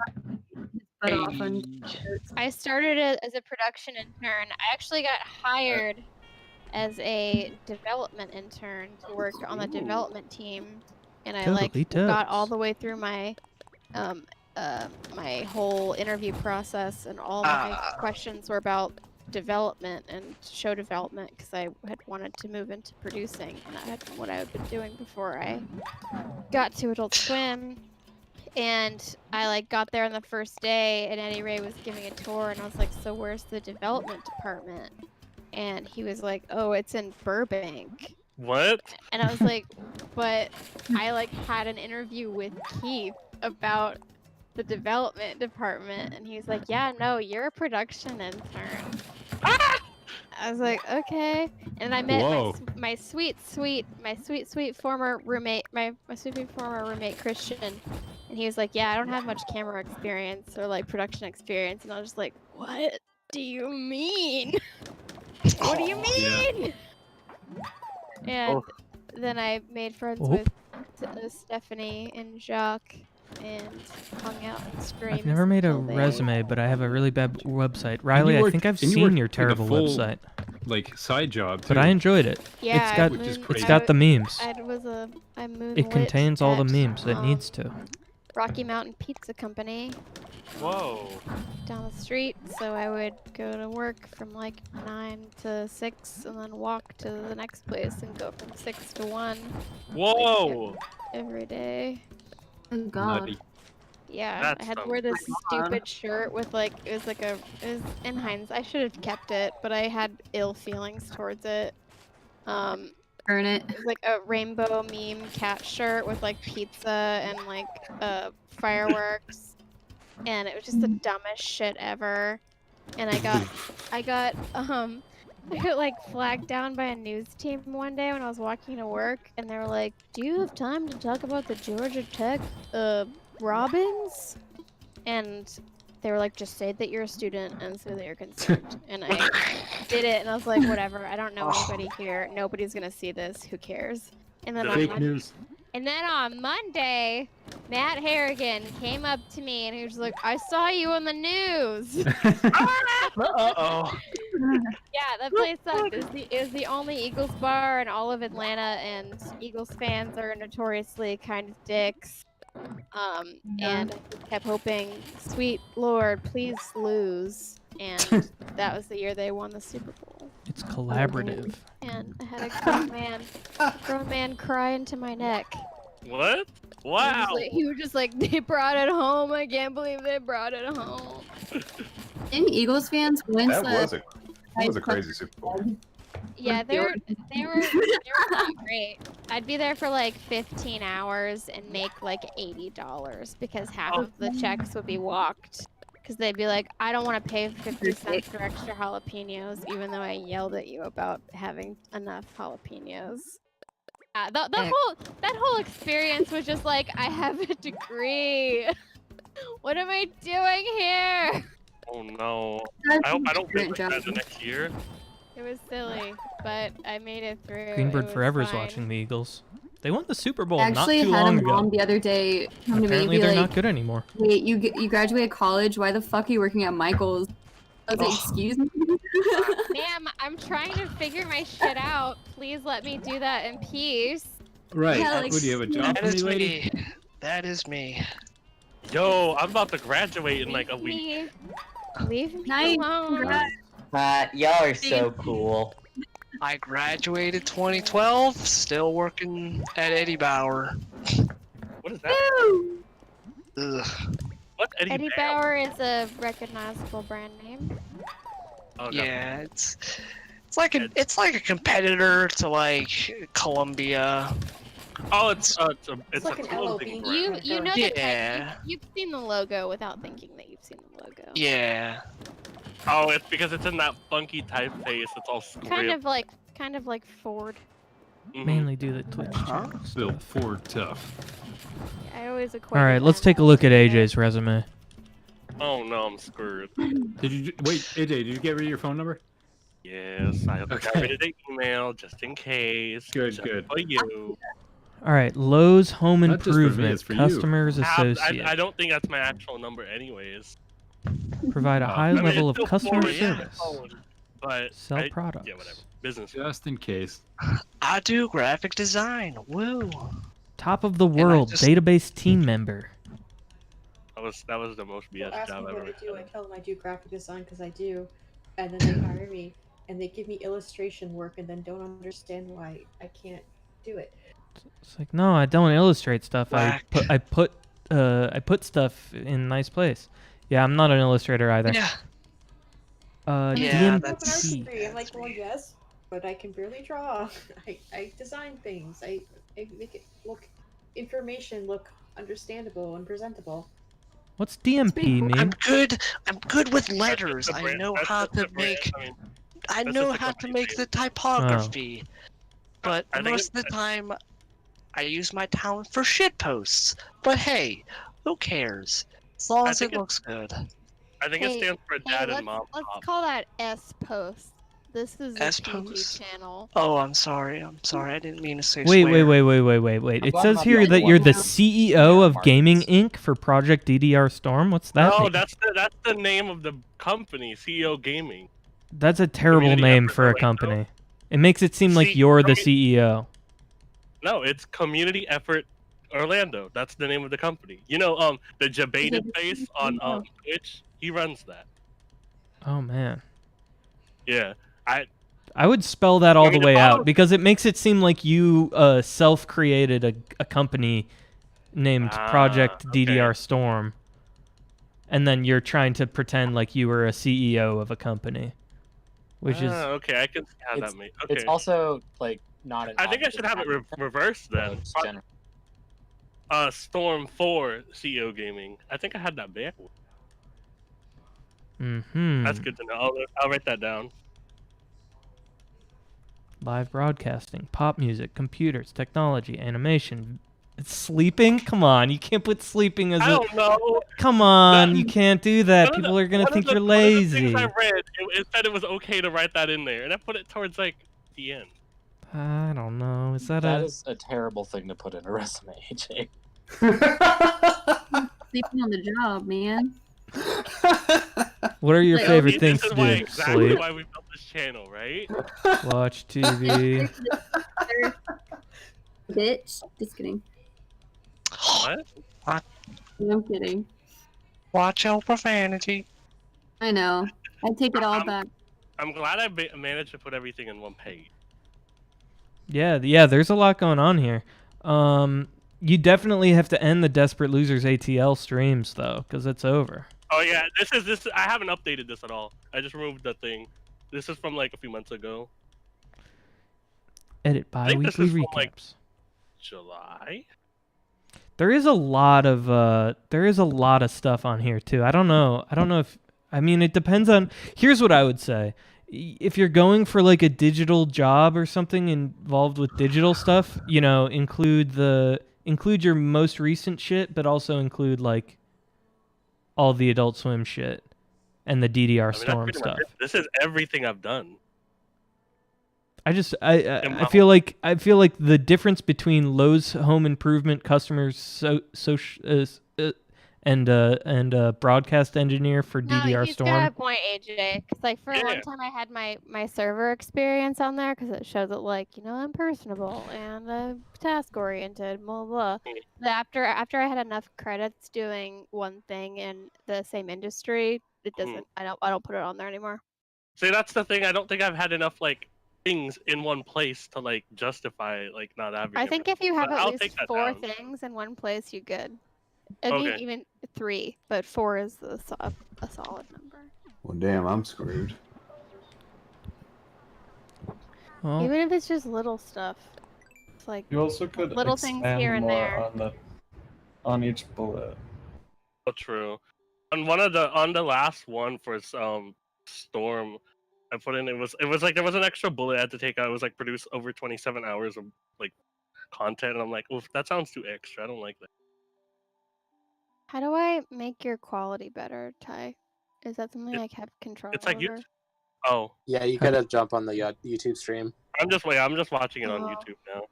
But often. I started as a production intern. I actually got hired as a development intern to work on the development team, and I Totally like got all totes. the way through my my whole interview process, and all my questions were about development and show development because I had wanted to move into producing, and that had been what I had been doing before I got to Adult Swim. And I like got there on the first day, and Eddie Ray was giving a tour, and I was like, "So where's the development department?" And he was like, "Oh, it's in Burbank." What? And I was like, "But I like had an interview with Keith about the development department," and he was like, "Yeah, no, you're a production intern." I was like, "Okay," and I met Whoa. my sweet former roommate, my sweet former roommate Christian, and he was like, "Yeah, I don't have much camera experience or like production experience," and I was just like, "What do you mean? What do you mean?" And then I made friends with Stephanie and Jacques and hung out and streamed. I've never made a until they- resume, but I have a really bad website. Riley, I think I've seen your terrible website, like side job. but too. I enjoyed it. Yeah, it's got Which is crazy. it's got the memes. I was I moonlit It contains all the at, memes it needs to. Rocky Mountain Pizza Company Whoa. down the street, so I would go to work from like 9 to 6 and then walk to the next place and go from 6 to 1 Whoa. every day. Oh God. Nutty. Yeah, That's I had to some- wear this stupid shirt with like it was in hindsight I should have kept it, but I had ill feelings towards it. Earn it. It was like a rainbow meme cat shirt with like pizza and like fireworks, and it was just the dumbest shit ever. And I got like flagged down by a news team one day when I was walking to work, and they were like, "Do you have time to talk about the Georgia Tech Robins?" And they were like, "Just say that you're a student and say that you're concerned." And I did it, and I was like, "Whatever. I don't know anybody here. Nobody's gonna see this. Who cares?" And then Fake news. And then on Monday, Matt Harrigan came up to me and he was like, "I saw you on the news." Uh-oh. Yeah, that place sucked. It was the only Eagles bar in all of Atlanta, and Eagles fans are notoriously kind of dicks. And I just kept hoping, sweet Lord, please lose. And that was the year they won the Super Bowl. It's collaborative. And I had a grown man cry into my neck. What? Wow. He was just like, "They brought it home. I can't believe they brought it home." Didn't Eagles fans win That the was a crazy Super Bowl. Yeah, they were not great. I'd be there for like 15 hours and make like $80 because half of the checks would be walked. Because they'd be like, "I don't want to pay 50 cents for extra jalapenos, even though I yelled at you about having enough jalapenos." Yeah, that whole experience was just like, I have a degree. What am I doing here? Oh no. I hope I don't finish that the next year. It was silly, but I made it through. Greenbird It was Forever is fine. watching the Eagles. They won the Super Bowl I not actually too had a long mom ago. the other day come to me and Apparently be they're like, not good anymore. "Wait, you graduated college? Why the fuck are you working at Michael's?" I was like, "Excuse me." Ma'am, I'm trying to figure my shit out. Please let me do that in peace. Right. Yeah, like- What, do you have a job That for me, is lady? me. That is me. Yo, I'm about to graduate in like a week. Me. Leave me Nice. alone. Congrats. Y'all are so cool. I graduated 2012, still working at Eddie Bauer. What is that? Ugh. What Eddie, Eddie Bauer? Bauer is a recognizable brand name. Oh, no. Yeah, it's like a competitor to like Columbia. Oh, it's a like an clothing LLB. brand. You know Yeah. that you've seen the logo without thinking that you've seen the logo. Yeah. Oh, it's because it's in that funky typeface. It's all script. Kind of like Ford. Mhm. Mainly do the Twitch channel Built stuff. Ford tough. I always equate. All right, let's take a look at AJ's resume. Oh no, I'm screwed. Did you wait, AJ? Did you get rid of your phone number? Yes, I got Okay. rid of the email just in case. Good, just good. For you. All right, Lowe's Home Not just for me, Improvement it's for you. Customers I Associate. don't think that's my actual number, anyways. Provide a Oh. high I mean, level it's of still customer forward, yeah, service. phone, But Sell products. Yeah, whatever. Business. Just in case. I do graphic design. Woo. Top of the I world just- database team member. That was the most People BS ask job me what ever. I do. I tell them I do graphic design because I do, and then they hire me and they give me illustration work and then don't understand why I can't do it. It's like, no, I don't illustrate stuff. Whack. I put stuff in nice place. Yeah, I'm not an illustrator either. Yeah. I'm Yeah, an that's- art degree. I'm like, well, yes, but I can barely draw. I design things. I make it look information look understandable and presentable. What's DMP mean? I'm good with letters. That's just a I brand- know that's how just a to brand. make. I mean, I that's know just a how to company make name. the typography. But I think most of the time, I use my talent for shit posts. But hey, who cares? As long I as think it it- looks good. I think it Hey, stands for Hey, dad let's and mom. let's call that S post. This is a S PG post? channel. Oh, I'm sorry. I didn't mean to say Wait. swear. It says here that you're the CEO of Gaming Inc. for Project DDR Storm. What's that? No, mean? that's the name of the company, CEO Gaming. That's a terrible Community name Effort for a Orlando. company. It makes it seem like See, you're the CEO. No, it's Community Effort Orlando. That's the name of the company. You know, the Jabaited face on Twitch. He runs that. Oh man. Yeah, I would spell that all I mean, the way if I out was- because it makes it seem like you self-created a company named Project DDR Storm, and then you're trying to pretend like you were a CEO of a company, which is okay. I can see how that made. Okay. It's also like not an. I think I should have it reversed then. Storm 4 CEO Gaming. I think I had that backwards. That's good to know. I'll write that down. Live broadcasting, pop music, computers, technology, animation. It's sleeping? Come on, you can't put sleeping as I don't know. Come on, you can't do that. One of People the- are gonna one of think the- you're one of the lazy. things I read, it said it was okay to write that in there, and I put it towards like the end. I don't know. Is that That a is a terrible thing to put in a resume, AJ. Sleeping on the job, man. What are your Like, favorite This things is to why, do? exactly Sleep, why we built this channel, right? watch TV. Bitch. Just kidding. What? I'm kidding. Watch your profanity. I know. I take it all back. I'm glad I managed to put everything in one page. Yeah, there's a lot going on here. You definitely have to end the Desperate Losers ATL streams though, because it's over. Oh yeah, this. I haven't updated this at all. I just removed the thing. This is from like a few months ago. Edit I think this bi-weekly is from, recaps. like, July. There is a lot of stuff on here too. I don't know if it depends on. Here's what I would say if you're going for like a digital job or something involved with digital stuff, you know, include your most recent shit, but also include like all the Adult Swim shit and the DDR I mean, Storm that's pretty stuff. much it. This is everything I've done. I feel like the difference between Lowe's Home Improvement customers and broadcast engineer for No, DDR he's Storm. got a point, AJ. Because like for a long time, I had my server experience on there because it showed that like I'm personable and I'm task oriented, blah blah. But after I had enough credits doing one thing in the same industry, it doesn't. I don't put it on there anymore. See, that's the thing. I don't think I've had enough like things in one place to like justify like not having. I think if you have But at I'll least take that 4 down. things in one place, you're good. I mean, Okay. even 3, but 4 is a solid number. Well, damn, I'm screwed. Well, Even if it's just little stuff. It's like You also could little things expand here and more there. on each bullet. Oh, true. On the last one for Storm, I put in it was like there was an extra bullet I had to take out. It was like produce over 27 hours of like content, and I'm like, oof, that sounds too extra. I don't like that. How do I make your quality better, Ty? Is that something I have control It's like over? you. Oh, Yeah, you gotta jump on the YouTube stream. I'm just watching it on Oh. YouTube now.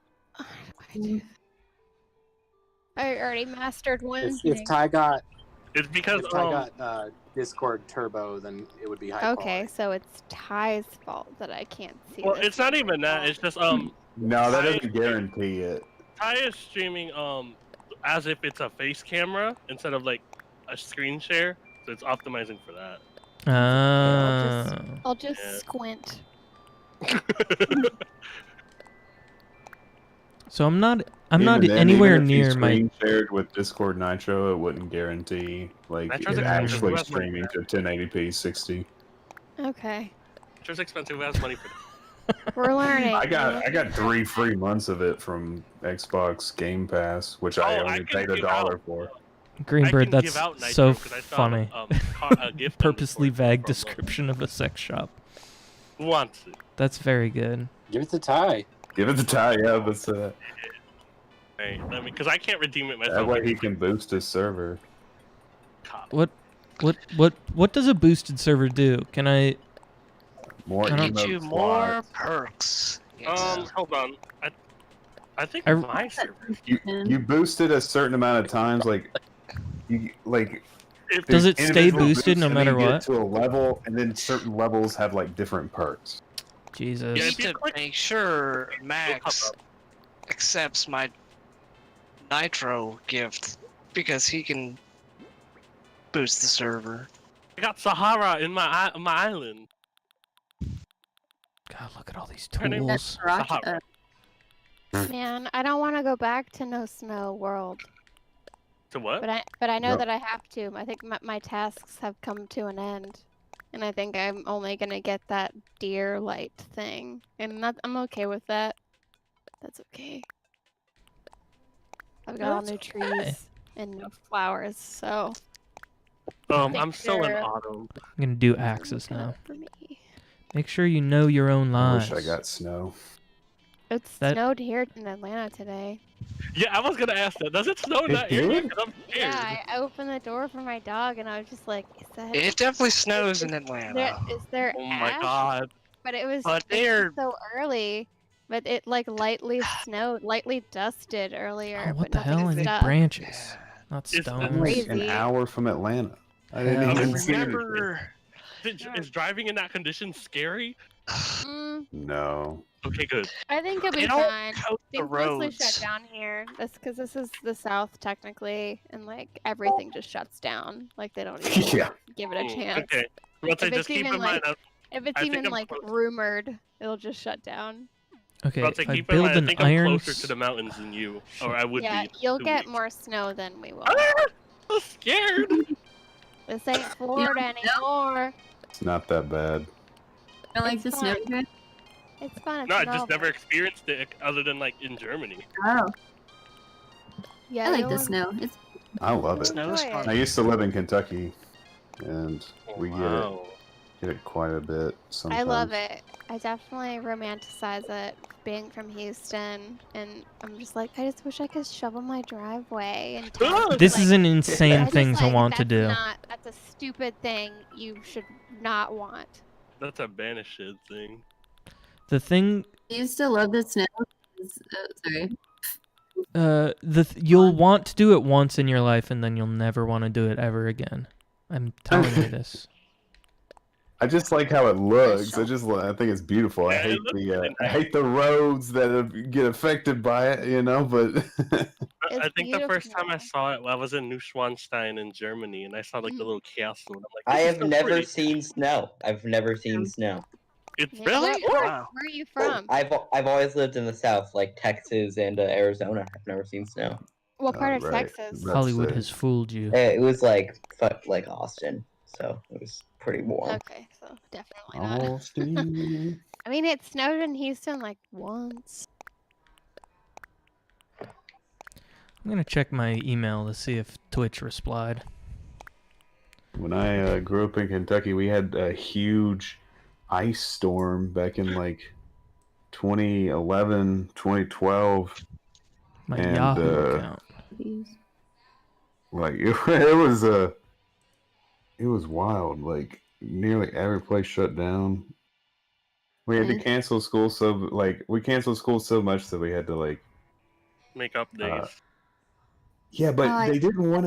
I already mastered one If thing. Ty got It's because Discord Turbo, then it would be high Okay, quality. so it's Ty's fault that I can't see Well, this. it's not even that. It's just No, that doesn't guarantee it. Ty is streaming as if it's a face camera instead of like a screen share, so it's optimizing for that. I'll just squint. So I'm not Even then, anywhere even if you near my. screen shared with Discord Nitro, it wouldn't guarantee like Nitro's it expensive. actually Who has money streaming to 1080p 60. Okay, It's expensive. Who has money for that? we're learning. I got 3 free months of it from Xbox Game Pass, which I only paid $1 for. Greenbird, I can that's give out Nitro so 'cause I saw funny. a gift Purposely vague description of a sex shop. Who wants it? That's very good. Give it to Ty. Give it to Ty, yeah, but Hey, because I can't redeem it myself. that way he can boost his server. What does a boosted server do? Can I? More I don't- Get you emote more slots. perks. Hold on. I think I- my server. You boosted a certain amount of times, like you like. Does it there's stay individual boosted boosts, no and then matter you get what? To a level, and then certain levels have like different perks. Jesus. You need to make sure Max accepts my Nitro gift because he can boost the server. I got Sahara in my island. God, look at all these Her name is tools. Sahara. Man, I don't want to go back to No Snow World, To what? but I know No. that I have to. I think my tasks have come to an end, and I think I'm only gonna get that deer light thing, and I'm okay with that. That's okay. I've got all new trees and new flowers, so. I'm still in Sure. autumn. I'm gonna do Axis now. Make sure you know your own I lies. wish I got snow. It That- snowed here in Atlanta today. Yeah, I was gonna ask that. Does it snow in It that area? did? 'Cause I'm scared. Yeah, I opened the door for my dog, and I was just like, "Is that?" It definitely snows in Atlanta. Is there Oh my ash? god. But it was But it's they're- so early. But it like lightly snowed, lightly dusted earlier. Oh, what but the nothing hell? I need stuck. branches, not It's- stone. I'm like an Crazy. hour from Atlanta. I didn't Hell even yeah. see anything. Remember, Is driving in that condition scary? Mm, No. Okay, good. I think it'll be They don't fine. coat the Things mostly roads. shut down here. That's because this is the South technically, and like everything just shuts down. Like they don't even Yeah. give it a chance. Okay. Let's say If just it's keep even in mind. like- If it's I think even I'm like close. rumored, it'll just shut down. Okay, Let's say if I keep in build mind. I an think I'm iron. closer to the mountains than you, or I would Yeah, be. you'll 2 get weeks. more snow than we will. I'm scared. This ain't Florida anymore. It's not that bad. I like It's the snow. fine. It's fun. It's No, I just novel. never experienced it other than like in Germany. Oh, Yeah, I like you'll the snow. It's I love it. Snow's enjoy fun. it. I used to live in Kentucky, and we get it. Wow. Get it quite a bit sometimes. I love it. I definitely romanticize it, being from Houston, and I'm just like, I just wish I could shovel my driveway. And This is an insane I just, thing to like, want to that's do. That's a stupid thing you should not want. That's a banished thing. The thing, I used to love the snow. Sorry. you'll want to do it once in your life, and then you'll never want to do it ever again. I'm telling you this. I just like how it looks. I think it's beautiful. I hate the roads that get affected by it, you know. But I think the first time I saw it, I was in Neuschwanstein in Germany, and I saw like the little castle. And I'm like, I this is have so never pretty. seen snow. I've never seen snow. It's Really? Where Wow. are you from? I've always lived in the south, like Texas and Arizona. I've never seen snow. What part of right. Texas? Hollywood has fooled you. It was like Austin, so it was pretty warm. Okay, so definitely not. Austin. I mean, it snowed in Houston like once. I'm gonna check my email to see if Twitch replied. When I grew up in Kentucky, we had a huge ice storm back in like 2011, 2012. My and, Yahoo account. Like it was wild. Like nearly every place shut down. We had to cancel school, so we canceled school so much that we had to make up days. Yeah, but they didn't want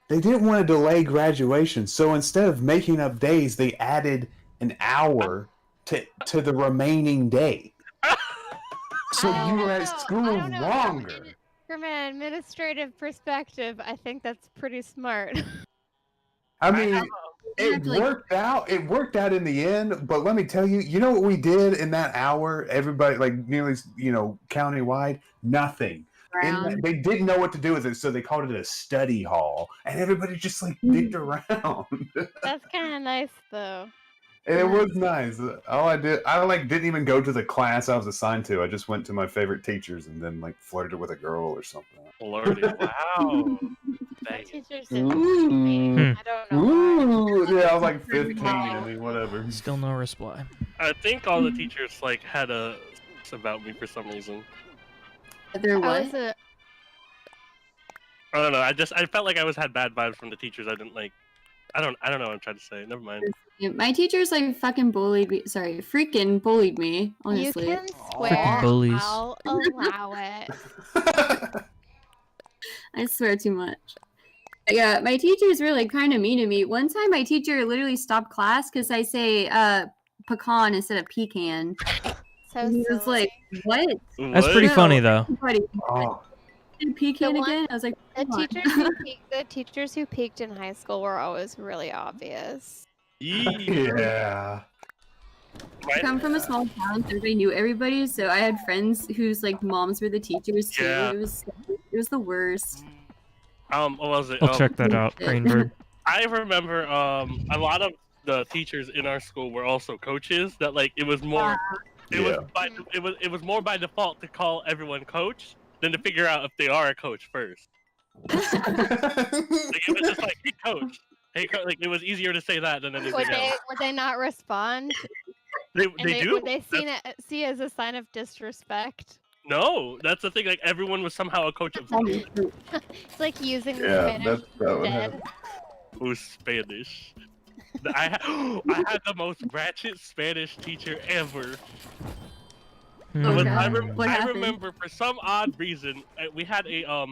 to delay graduation. So instead of making up days, they added an hour to the remaining day. So you were at school longer. From an administrative perspective, I think that's pretty smart. I mean, it worked out. It worked out in the end. But let me tell you, you know what we did in that hour? Everybody, nearly, countywide, nothing. And they didn't know what to do with it, so they called it a study hall, and everybody just dicked around. That's kind of nice, though. And it was nice. All I didn't even go to the class I was assigned to. I just went to my favorite teachers and then flirted with a girl or something. Flirted? Wow. Teachers Ooh. I don't know. Ooh. Yeah, I was 15. I mean, whatever. Still no reply. I think all the teachers had a about me for some reason. There was. I don't know. I felt like I had bad vibes from the teachers. I didn't like. I don't know what I'm trying to say. Never mind. My teachers fucking bullied me. Sorry, freaking bullied me. Honestly. You can swear. Freaking bullies. I'll allow it. I swear too much. Yeah, my teachers were kind of mean to me. One time, my teacher literally stopped class because I say pecan instead of pecan. So he was like, "What?" That's pretty funny, though. Pecan again? I was like, the teachers who peaked in high school were always really obvious. Yeah. I come from a small town, so everybody knew everybody. So I had friends whose moms were the teachers too. Yeah. It was the worst. What was it? I'll check that out, Greenberg. I remember a lot of the teachers in our school were also coaches. That it was more. It was more by default to call everyone coach than to figure out if they are a coach first. It was just hey coach. Hey, it was easier to say that than anything else. Would they not respond? They do. Would they see as a sign of disrespect? No, that's the thing. Everyone was somehow a coach of something. It's like using the Yeah, Spanish that would dead. happen. Who's Spanish? I had the most ratchet Spanish teacher ever. I remember for some odd reason we had a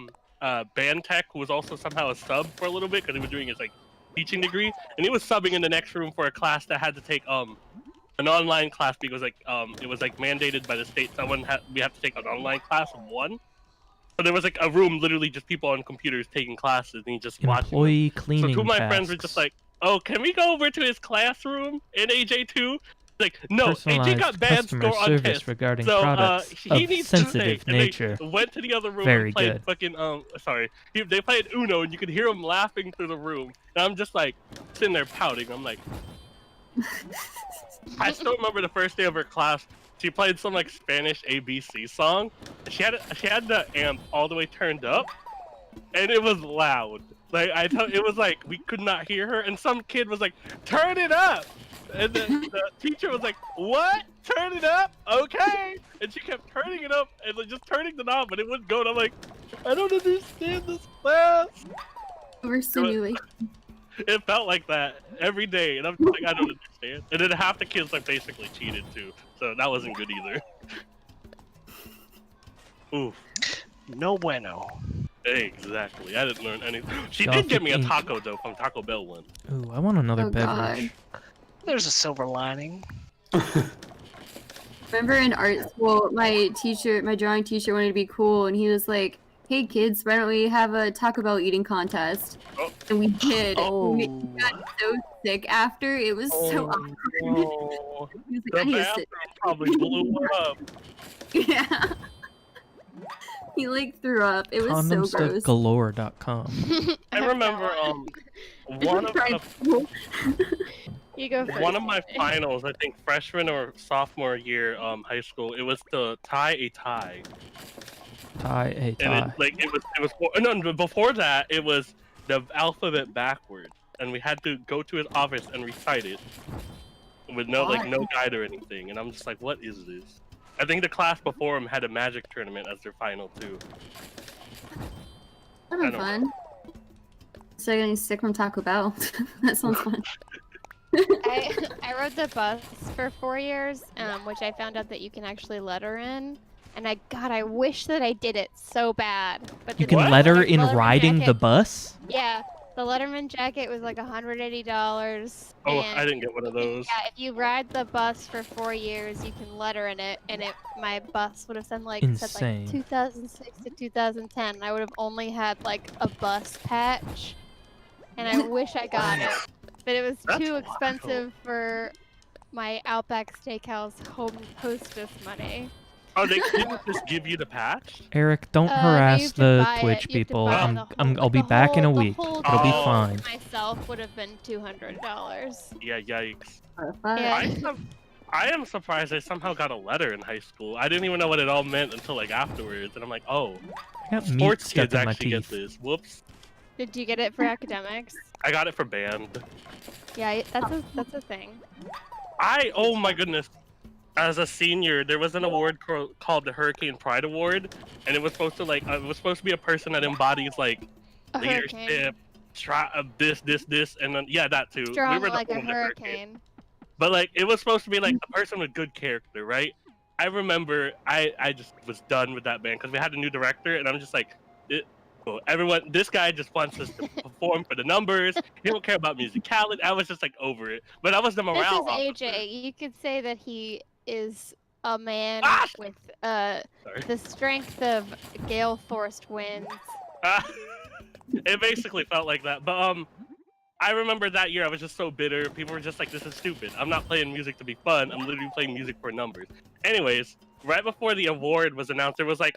band tech who was also somehow a sub for a little bit because he was doing his teaching degree, and he was subbing in the next room for a class that had to take an online class because it was mandated by the state. We have to take an online class of one. So there was a room literally just people on computers taking classes, and he just watching. Employee cleaning. So two of my tasks. friends were just oh, can we go over to his classroom in AJ2? No, AJ got bad customer score on service test. regarding So products he of needs sensitive to stay. nature. And they went to the other room Very and played good. fucking they played Uno, and you could hear them laughing through the room. And I'm just sitting there pouting. I'm like, I still remember the first day of her class. She played some Spanish ABC song. She had the amp all the way turned up, and it was loud. It was we could not hear her, and some kid was turn it up, And then the teacher was like, "What? Turn it up? Okay." And she kept turning it up and like, just turning the knob, but it wouldn't go. And I'm like, I don't understand this class. Overstimulation. It felt like that every day, and I'm just like, I don't understand. And then half the kids like basically cheated too, so that wasn't good either. Oof. No bueno. Exactly. I didn't learn anything. She Y'all did get me a think- taco though from Taco Bell one. Ooh, I want another Oh, beverage. There's a silver lining. Remember in art school, my drawing teacher wanted to be cool, and he was like, "Hey kids, why don't we have a Taco Bell eating contest?" Oh. And we did. Oh. We got so sick after. It was so awkward. No. He was like, The "I need to bathroom sit." probably blew up. Yeah. He like threw up. It was so gross. Condomstuffgalore.com. I remember one of the You go first. one of my finals, I think freshman or sophomore year, high school. It was to tie a tie, Tie a and tie. it was no, before that it was the alphabet backwards, and we had to go to his office and recite it with no guide or anything. And I'm just like, what is this? I think the class before him had a magic tournament as their final too. That'd I be don't fun. So getting sick from Taco Bell. That sounds fun. I rode the bus for 4 years, which I found out that you can actually letter in. And I wish that I did it so bad. But You the can letter in Letterman riding the jacket- bus? Yeah, the Letterman jacket was like $180. Oh, and I didn't get one of those. yeah, if you ride the bus for 4 years, you can letter in it, and my bus would have said like Insane. 2006 to 2010. And I would have only had like a bus patch, and I wish I got it, but it was That's too wild. expensive for my Outback Steakhouse home hostess money. Oh, they didn't just give you the patch? Eric, don't You harass have to the buy it. Twitch You have to people. buy I'll be back in a week. whole It'll be Oh. fine. Myself would have been $200. Yeah, yikes. Yeah. I am surprised I somehow got a letter in high school. I didn't even know what it all meant until like afterwards, and I'm like, oh, I got meat sports stuck kids in my actually get teeth. this. Whoops. Did you get it for academics? I got it for band. Yeah, that's a thing. Oh my goodness. As a senior, there was an award called the Hurricane Pride Award, and it was supposed to be a person that embodies like A leadership, this, and then yeah, that too. Strong were the like a one with the hurricane. But like it was supposed to be like the person with good character, right? I remember I just was done with that band because we had a new director, and I'm just like, this guy just wants us to perform for the numbers. He don't care about musicality. I was just like over it. But I was the morale This is officer. AJ. You could say that he is a man with Sorry. the strength of gale forced winds. It basically felt like that. But I remember that year I was just so bitter. People were just like, this is stupid. I'm not playing music to be fun. I'm literally playing music for numbers. Anyways, right before the award was announced, there was like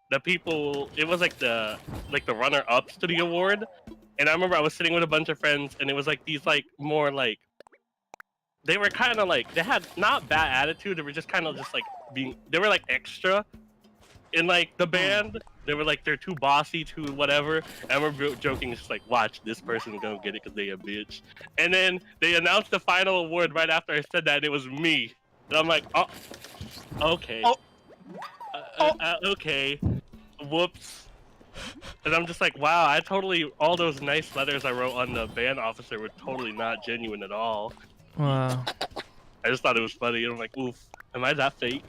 the people, it was like the runner ups to the award. And I remember I was sitting with a bunch of friends, and it was like these like more like, they were kind of like, they had not bad attitude, they were just kind of just like they were like extra in like the band. They were like, they're too bossy, too whatever. And we're joking, just like, watch, this person's gonna get it because they a bitch. And then they announced the final award right after I said that, and it was me. And I'm like, oh, okay. Okay. Whoops. And I'm just like, wow, all those nice letters I wrote on the band officer were totally not genuine at all. Wow. I just thought it was funny, and I'm like, oof, am I that fake?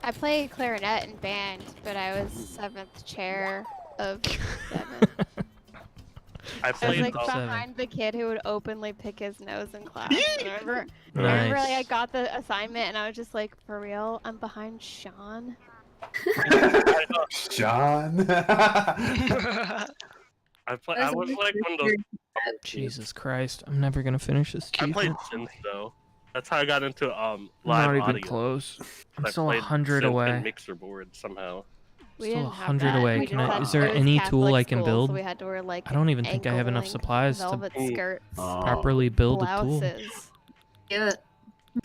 I played clarinet in band, but I was 7th chair of 7. I I was played like behind the kid who would openly pick his nose in class. And I remember like I got the assignment and I was just like, for real, I'm behind Sean. Sean. I was like one of those. Jesus Christ, I'm never gonna finish this. I played achievement. synth though. That's how I got into I'm live not even audio. close. I'm I still played 100 synth away. and mixer board somehow. We Still didn't have 100 that. away. We Can just I? had- Is there it was any tool Catholic I can school, build? So we had to wear like I don't even think I have enough ankle-length supplies to velvet skirts, properly build a tool. blouses. Yeah.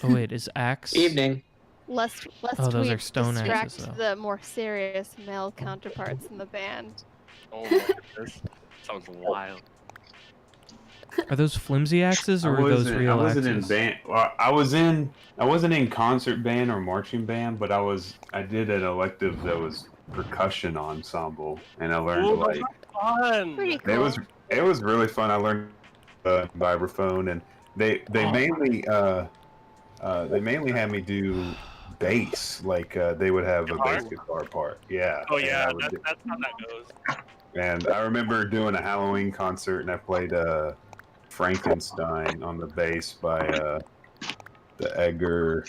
Oh wait, is axe? Evening. Less Oh, those are tweets stone distract axes, though. the more serious male counterparts in the band. Oh my goodness. Sounds wild. Are those flimsy axes or are those real I wasn't axes? in band. Well, I wasn't in concert band or marching band, but I did an elective that was percussion ensemble, and I learned Ooh, like fun. Pretty cool. it was really fun. I learned vibraphone, and they mainly had me do bass. Like they would have a bass guitar part. Yeah. Oh and yeah, I would that's how that goes. And I remember doing a Halloween concert, and I played Frankenstein on the bass by the Edgar.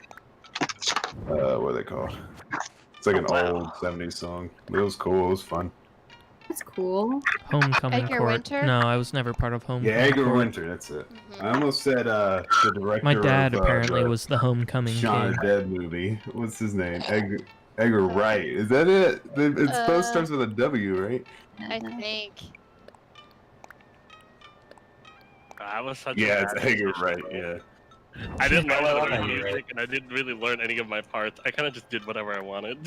What are they called? It's like an old '70s song. It was cool. It was fun. That's cool. Homecoming Edgar Court. Winter? No, I was never part of Homecoming Yeah, Edgar Court. Winter. That's it. I almost said the director. My dad of, apparently the was the Homecoming Shaun king. of Dead movie. What's his name? Edgar Wright. Is that it? It supposed starts with a W, right? I think. I was such Yeah, a it's bad Edgar musician, Wright. bro. Yeah. I didn't learn how to Edgar read Wright. music, and I didn't really learn any of my parts. I kind of just did whatever I wanted.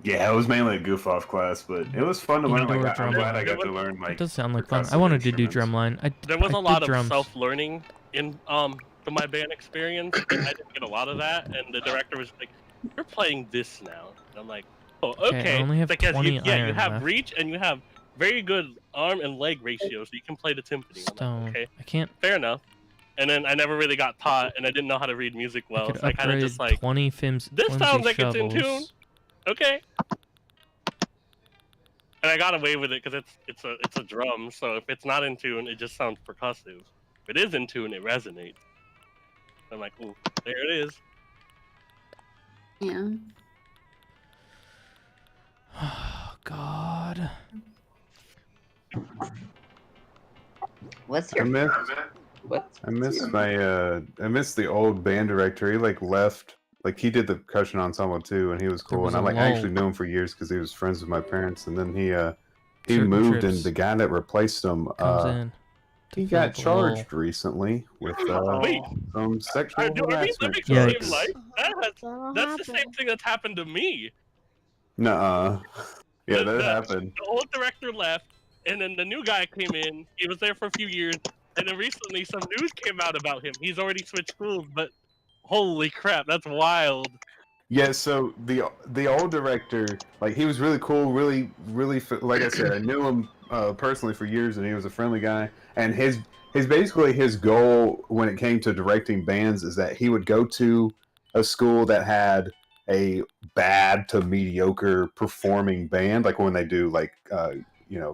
Yeah, it was mainly a goof off class, but it was fun to learn. Indoor Like, I'm drumline. glad I got to learn like. It does sound like fun. I percussive wanted to do instruments. drumline. There was I a lot did of drums. self-learning in from my band experience, and I didn't get a lot of that. And the director was like, "You're playing this now," and I'm like, "Oh, Okay, okay." I only have It's like, 20 you iron have left. reach and you have very good arm and leg ratio, so you can play the timpani. I'm Stone. like, okay, I can't. fair enough. And then I never really got taught, and I didn't know how to read music I well, could so I kind of upgrade just like, 20 this flimsy sounds like it's in tune. shovels. Okay. And I got away with it because it's a drum, so if it's not in tune, it just sounds percussive. If it is in tune, it resonates. I'm like, ooh, there it is. Yeah. Oh God. What's I your miss. what? I miss my. I miss the old band director. He like left. Like he did the percussion ensemble too, and he was There cool. was And I a like I actually lull. knew him for years because he was friends with my parents. And then he Certain moved, trips and the guy that replaced him, comes in. he to fill got the lull. charged recently with Wait, some sexual are we harassment living the same charges. life? That'll That's the same happen. thing that's happened to me. Nuh-uh. Yeah, The- that the- happened. The old director left, and then the new guy came in. He was there for a few years, and then recently some news came out about him. He's already switched schools, but holy crap, that's wild. Yeah, so the old director, like he was really cool, really like I said, I knew him personally for years, and he was a friendly guy. And his basically his goal when it came to directing bands is that he would go to a school that had a bad to mediocre performing band, like when they do like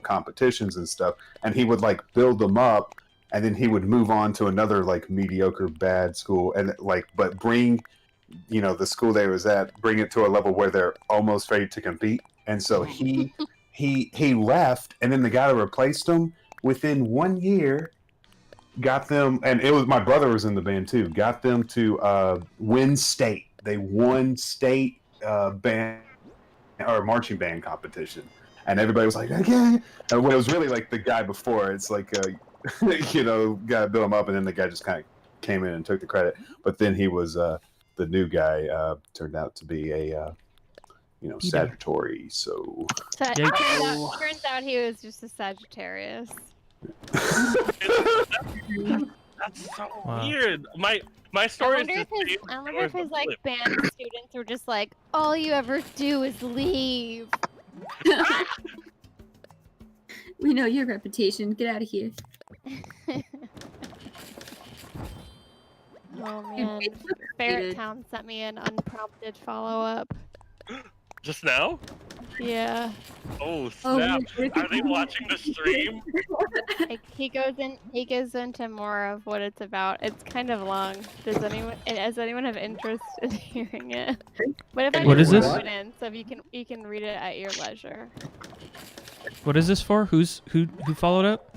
competitions and stuff, and he would like build them up, and then he would move on to another like mediocre bad school, and like but bring the school they was at, bring it to a level where they're almost ready to compete. And so he left, and then the guy that replaced him within 1 year got them, and it was my brother was in the band too, got them to win state. They won state band or marching band competition, and everybody was like, okay. And when it was really like the guy before, it's like got to build him up, and then the guy just kind of came in and took the credit. But then he was the new guy turned out to be a Sagittarius. So Turns out he was just a Sagittarius. That's so Wow. weird. My I story is wonder just if his like band students were just like, all you ever do is leave. We know your reputation. Get out of here. Oh man, Ferret Town sent me an unprompted follow-up. just now. Yeah, Oh Oh, snap! yeah. Are they watching the stream? like, he goes into more of what it's about. It's kind of long. Does anyone have interest in hearing it? But if I What just is this? throw it in, so you can read it at your leisure. What is this for? Who followed up?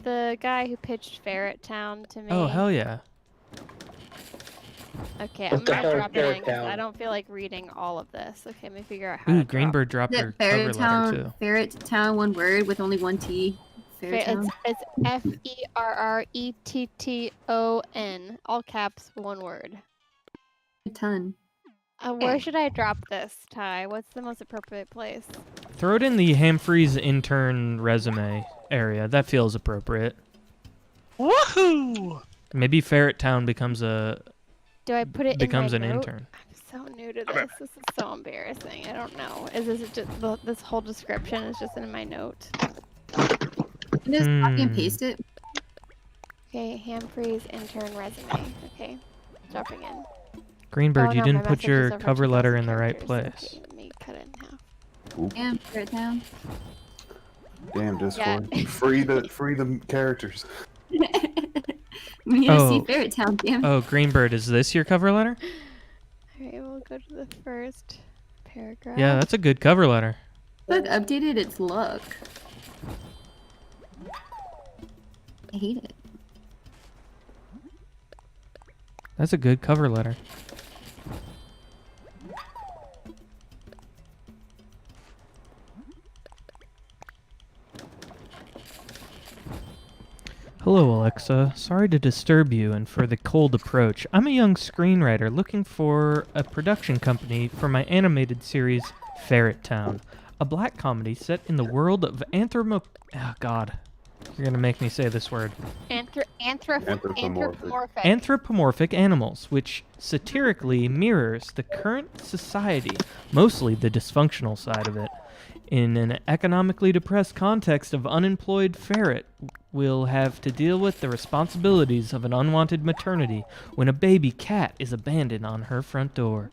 The guy who pitched Ferret Town to me. Oh hell yeah! Okay, I'm What the gonna hell is drop it Ferret in 'cause I Town? don't feel like reading all of this. Okay, let me figure out how Ooh, to Greenbird dropped Is her it cover Ferret letter Town? too. Ferret Town, one word with only one T. Ferret Town. It's FERRETTON, all caps, one word. A ton. Where should I drop this, Ty? What's the most appropriate place? Throw it in the Hamfreys intern resume area. That feels appropriate. Woohoo! Maybe Ferret Town becomes a Do I put it becomes in an my note? intern. I'm so new to this. This is so embarrassing. I don't know. Is this just this whole description is just in my note? Just copy and paste it. Okay, Hamfrey's intern resume. Okay, dropping in. Greenbird, Oh, you no, didn't my put your message is over cover letter 2,000 in the right characters. place. Okay, let me cut it in half. Damn, Ferret Town. Damn, Discord. Free the characters. We need to see Oh. Ferret Town, damn. Oh, Greenbird, is this your cover letter? Alright, we'll go to the first paragraph. Yeah, that's a good cover letter. Look, updated its look. I hate it. That's a good cover letter. Hello, Alexa. Sorry to disturb you and for the cold approach. I'm a young screenwriter looking for a production company for my animated series, Ferret Town, a black comedy set in the world of Oh, God. You're going to make me say this word. Anthropomorphic. Anthropomorphic animals, which satirically mirrors the current society, mostly the dysfunctional side of it. In an economically depressed context of unemployed ferret, will have to deal with the responsibilities of an unwanted maternity when a baby cat is abandoned on her front door.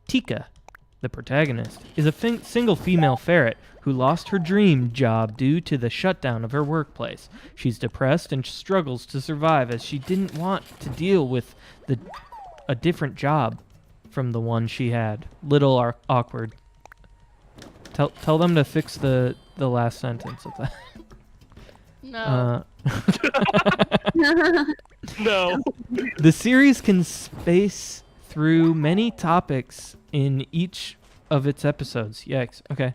Tika, the protagonist, is a single female ferret who lost her dream job due to the shutdown of her workplace. She's depressed and struggles to survive as she didn't want to deal with a different job from the one she had. Little awkward. Tell them to fix the last sentence of that. No. No. The series can space through many topics in each of its episodes. Yikes. Okay.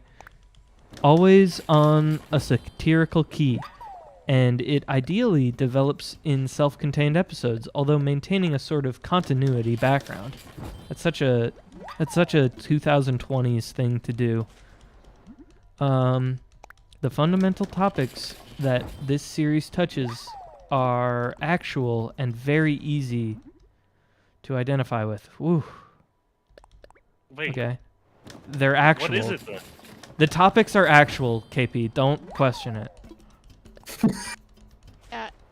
Always on a satirical key, and it ideally develops in self-contained episodes, although maintaining a sort of continuity background. That's such a 2020s thing to do. The fundamental topics that this series touches are actual and very easy to identify with. Woo. Wait. Okay. They're actual. What is it then? The topics are actual, KP. Don't question it.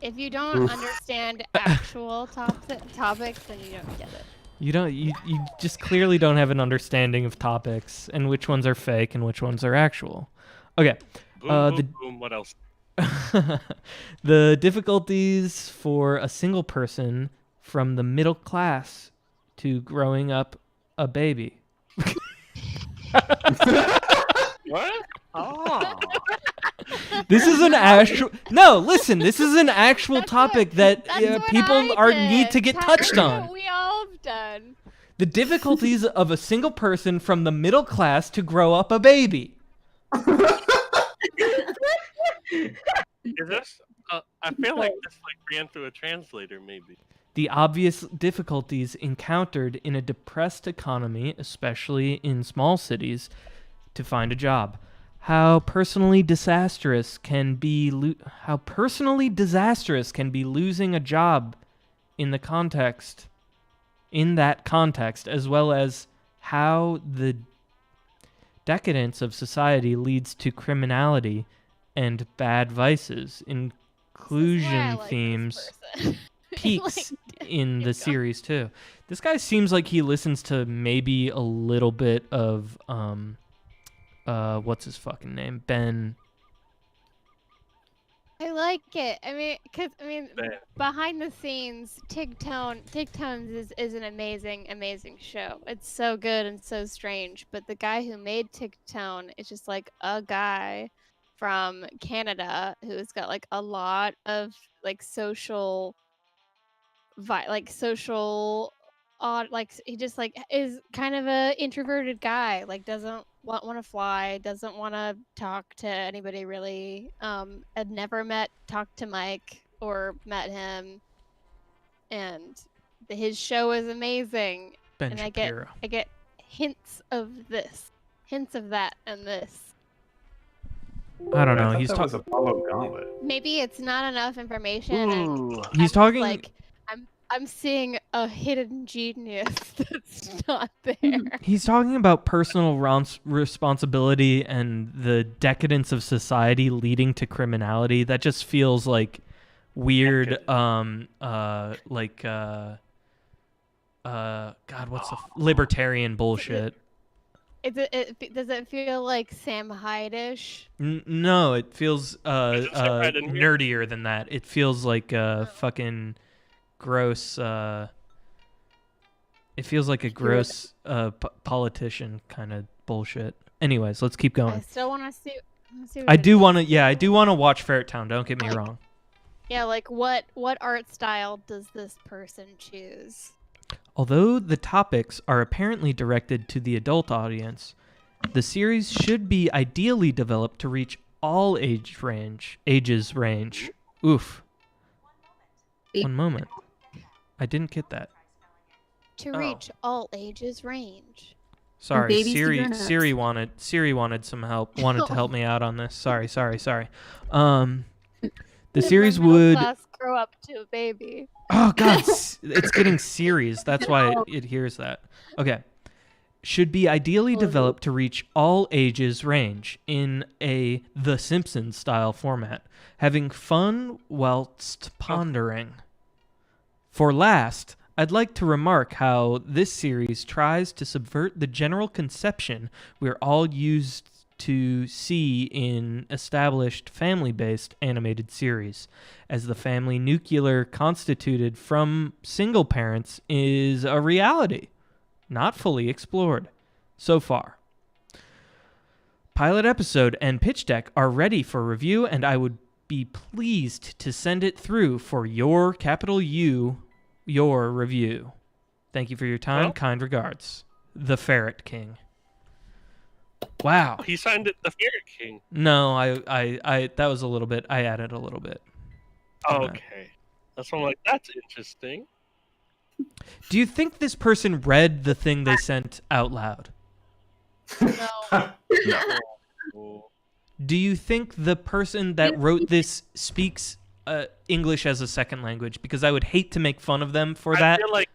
If you don't understand actual topics, then you don't get it. You just clearly don't have an understanding of topics and which ones are fake and which ones are actual. Okay. Boom, what else? The difficulties for a single person from the middle class to growing up a baby. What? Oh. This is an actual. No, listen. This is an actual topic that people need to get touched on. We all have done. The difficulties of a single person from the middle class to grow up a baby. Is this? I feel like this ran through a translator, maybe. The obvious difficulties encountered in a depressed economy, especially in small cities, to find a job. How personally disastrous can be losing a job in that context, as well as how the decadence of society leads to criminality and bad vices. Inclusion themes peaks in the series too. This guy seems like he listens to maybe a little bit of what's his fucking name? Ben. I like it. Behind the scenes, Tigtones is an amazing show. It's so good and so strange. But the guy who made Tigtone is just like a guy from Canada who's got like a lot of like social, he just like is kind of a introverted guy. Like doesn't want to fly, doesn't want to talk to anybody really. Had never talked to Mike or met him, and his show is amazing. Ben and Shapiro. I get hints of that, and this. I don't know. thought He's that was Apollo Gauntlet. Maybe it's not enough information. And He's talking. like I'm seeing a hidden genius that's not there. He's talking about personal responsibility and the decadence of society leading to criminality. That just feels like weird. God, what's the libertarian bullshit? Does it feel like Sam Hyde-ish? No, it feels right in here? nerdier than that. It feels like fucking gross. It feels like a gross politician kind of bullshit. Anyways, let's keep I going. still want to see. I do want to. Yeah, I do want to watch Ferret Town. Don't get me wrong. Yeah, like what art style does this person choose? Although the topics are apparently directed to the adult audience, the series should be ideally developed to reach all ages range. Oof. One moment. I didn't get that. To reach all ages range. Sorry, babies to Siri. grown-ups. Siri wanted some help. Wanted to help me out on this. Sorry. The series middle would. class grow up to a baby. Oh God, it's getting series. That's why it hears that. Okay. Should be ideally developed to reach all ages range in a The Simpsons style format, having fun whilst pondering. For last, I'd like to remark how this series tries to subvert the general conception we're all used to see in established family-based animated series, as the family nuclear constituted from single parents is a reality, not fully explored so far. Pilot episode and pitch deck are ready for review, and I would be pleased to send it through for your review. Thank you for your time. Well- Kind regards, the Ferret King. Wow. He signed it the Ferret King. No, I that was a little bit. I added a little bit. Oh, okay. That's why I'm like, that's interesting. Do you think this person read the thing they sent out loud? No. Do you think the person that wrote this speaks English as a second language? Because I would hate to make fun of them for that. I feel like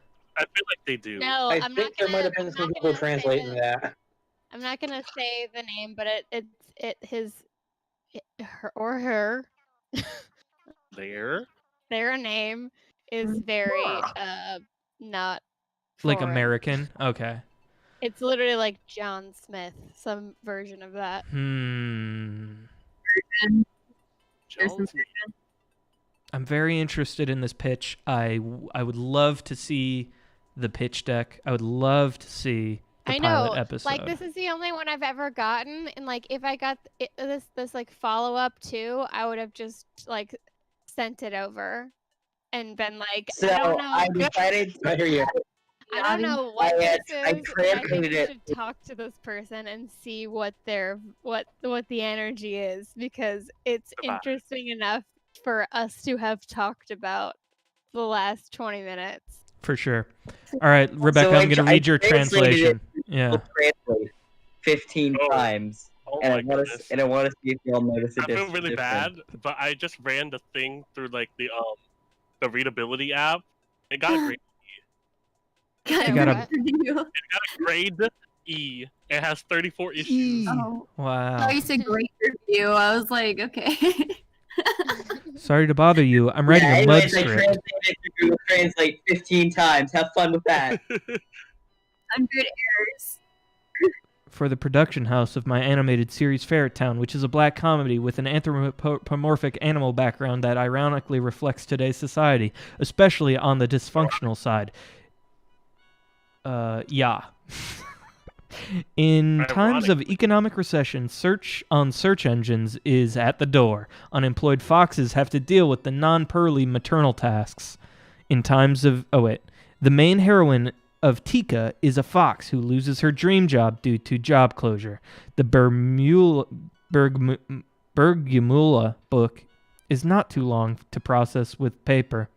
they do. No, I I'm think not there gonna, might have been I'm some not people gonna say translating it. that. I'm not gonna say the name, but her their name is very not Like foreign. American? Okay. It's literally like John Smith, some version of that. I'm very interested in this pitch. I would love to see the pitch deck. I would love to see the I know, pilot episode. like this is the only one I've ever gotten, and like if I got this like follow up too, I would have just like sent it over, and been like, So I don't know. I decided. I hear you. I don't know what I this is. I but I think translated you it. should talk to this person and see what their what the energy is, because it's interesting enough for us to have talked about the last 20 minutes. For sure. All right, Rebecca, So I'm going to read your translated translation. it Yeah. Google Translate 15 times, and I want to see if y'all notice a I feel difference. really bad, but I just ran the thing through like the readability app. It got a grade E. You got a It got a grade E. It has 34 issues. Oh. wow. I used a great review. I was like, okay. Sorry to bother you. I'm writing Yeah, a mud anyways, I script. translated it to Google Translate 15 times. Have fun with that. 100 errors. For the production house of my animated series Ferret Town, which is a black comedy with an anthropomorphic animal background that ironically reflects today's society, especially on the dysfunctional side. Yeah. In times of economic recession, search on search engines is at the door. Unemployed foxes have to deal with the non-pearly maternal tasks. In times of... Oh, wait. The main heroine of Tika is a fox who loses her dream job due to job closure. The Bergmula book is not too long to process with paper.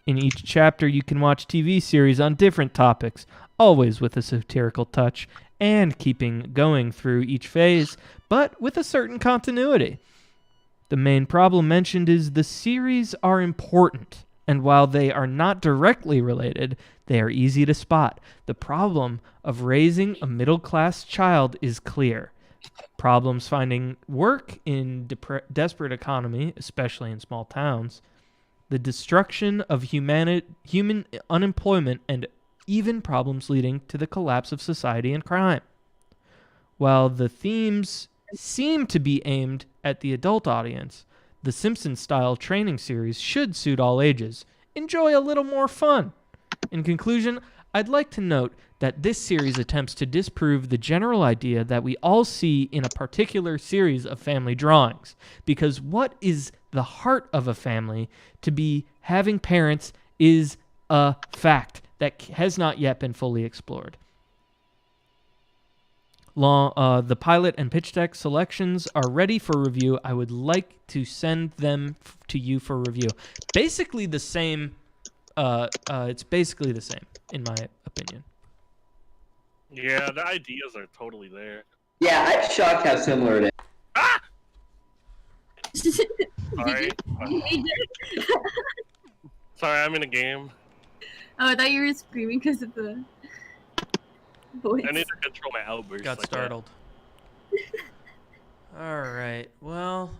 In each chapter, you can watch TV series on different topics. always with a satirical touch and keeping going through each phase, but with a certain continuity. The main problem mentioned is the series are important, and while they are not directly related, they are easy to spot. The problem of raising a middle-class child is clear. Problems finding work in desperate economy, especially in small towns, the destruction of human unemployment, and even problems leading to the collapse of society and crime. While the themes seem to be aimed at the adult audience, the Simpsons-style training series should suit all ages. Enjoy a little more fun. In conclusion, I'd like to note that this series attempts to disprove the general idea that we all see in a particular series of family drawings, because what is the heart of a family to be having parents is a fact that has not yet been fully explored. The pilot and pitch deck selections are ready for review. I would like to send them to you for review. Basically the same. It's basically the same, in my opinion. Yeah, the ideas are totally there. Yeah, I'm shocked how similar it is. Sorry. Sorry, I'm in a game. Oh, I thought you were screaming because of the voice. I need to control my outbursts. Got like startled. All right. Well,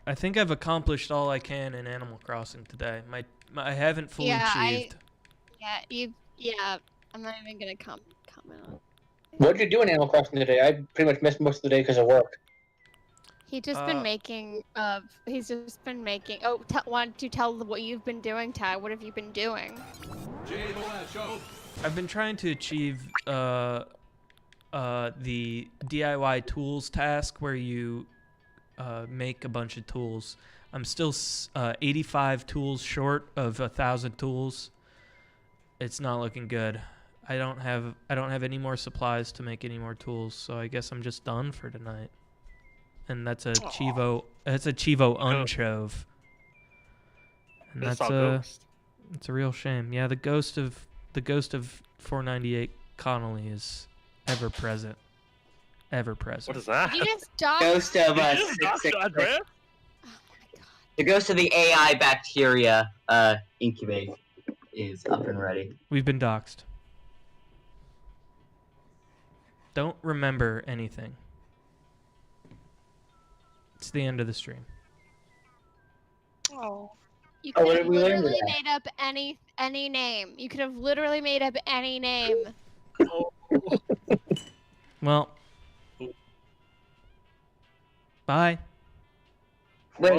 I think I've accomplished all I can in Animal Crossing today. I haven't fully achieved. I'm not even gonna comment on it. What did you do in Animal Crossing today? I pretty much missed most of the day because of work. He's just been making. Oh, why don't you tell what you've been doing, Ty? What have you been doing? I've been trying to achieve the DIY tools task where you make a bunch of tools. I'm still 85 tools short of 1,000 tools. It's not looking good. I don't have any more supplies to make any more tools, so I guess I'm just done for tonight. And that's a Chivo. That's a Chivo Unchove. And that's it's a real shame. Yeah, the ghost of 498 Connolly is ever present. Ever present. What is that? You just doxed. Ghost of Did you just dox 666. Oh The ghost of the AI bacteria incubate is up and ready. We've been doxxed. Don't remember anything. It's the end of the stream. Oh. You Oh, could what have did we learn literally today? made up any name. You could have literally made up any name. Well. Bye. Wait.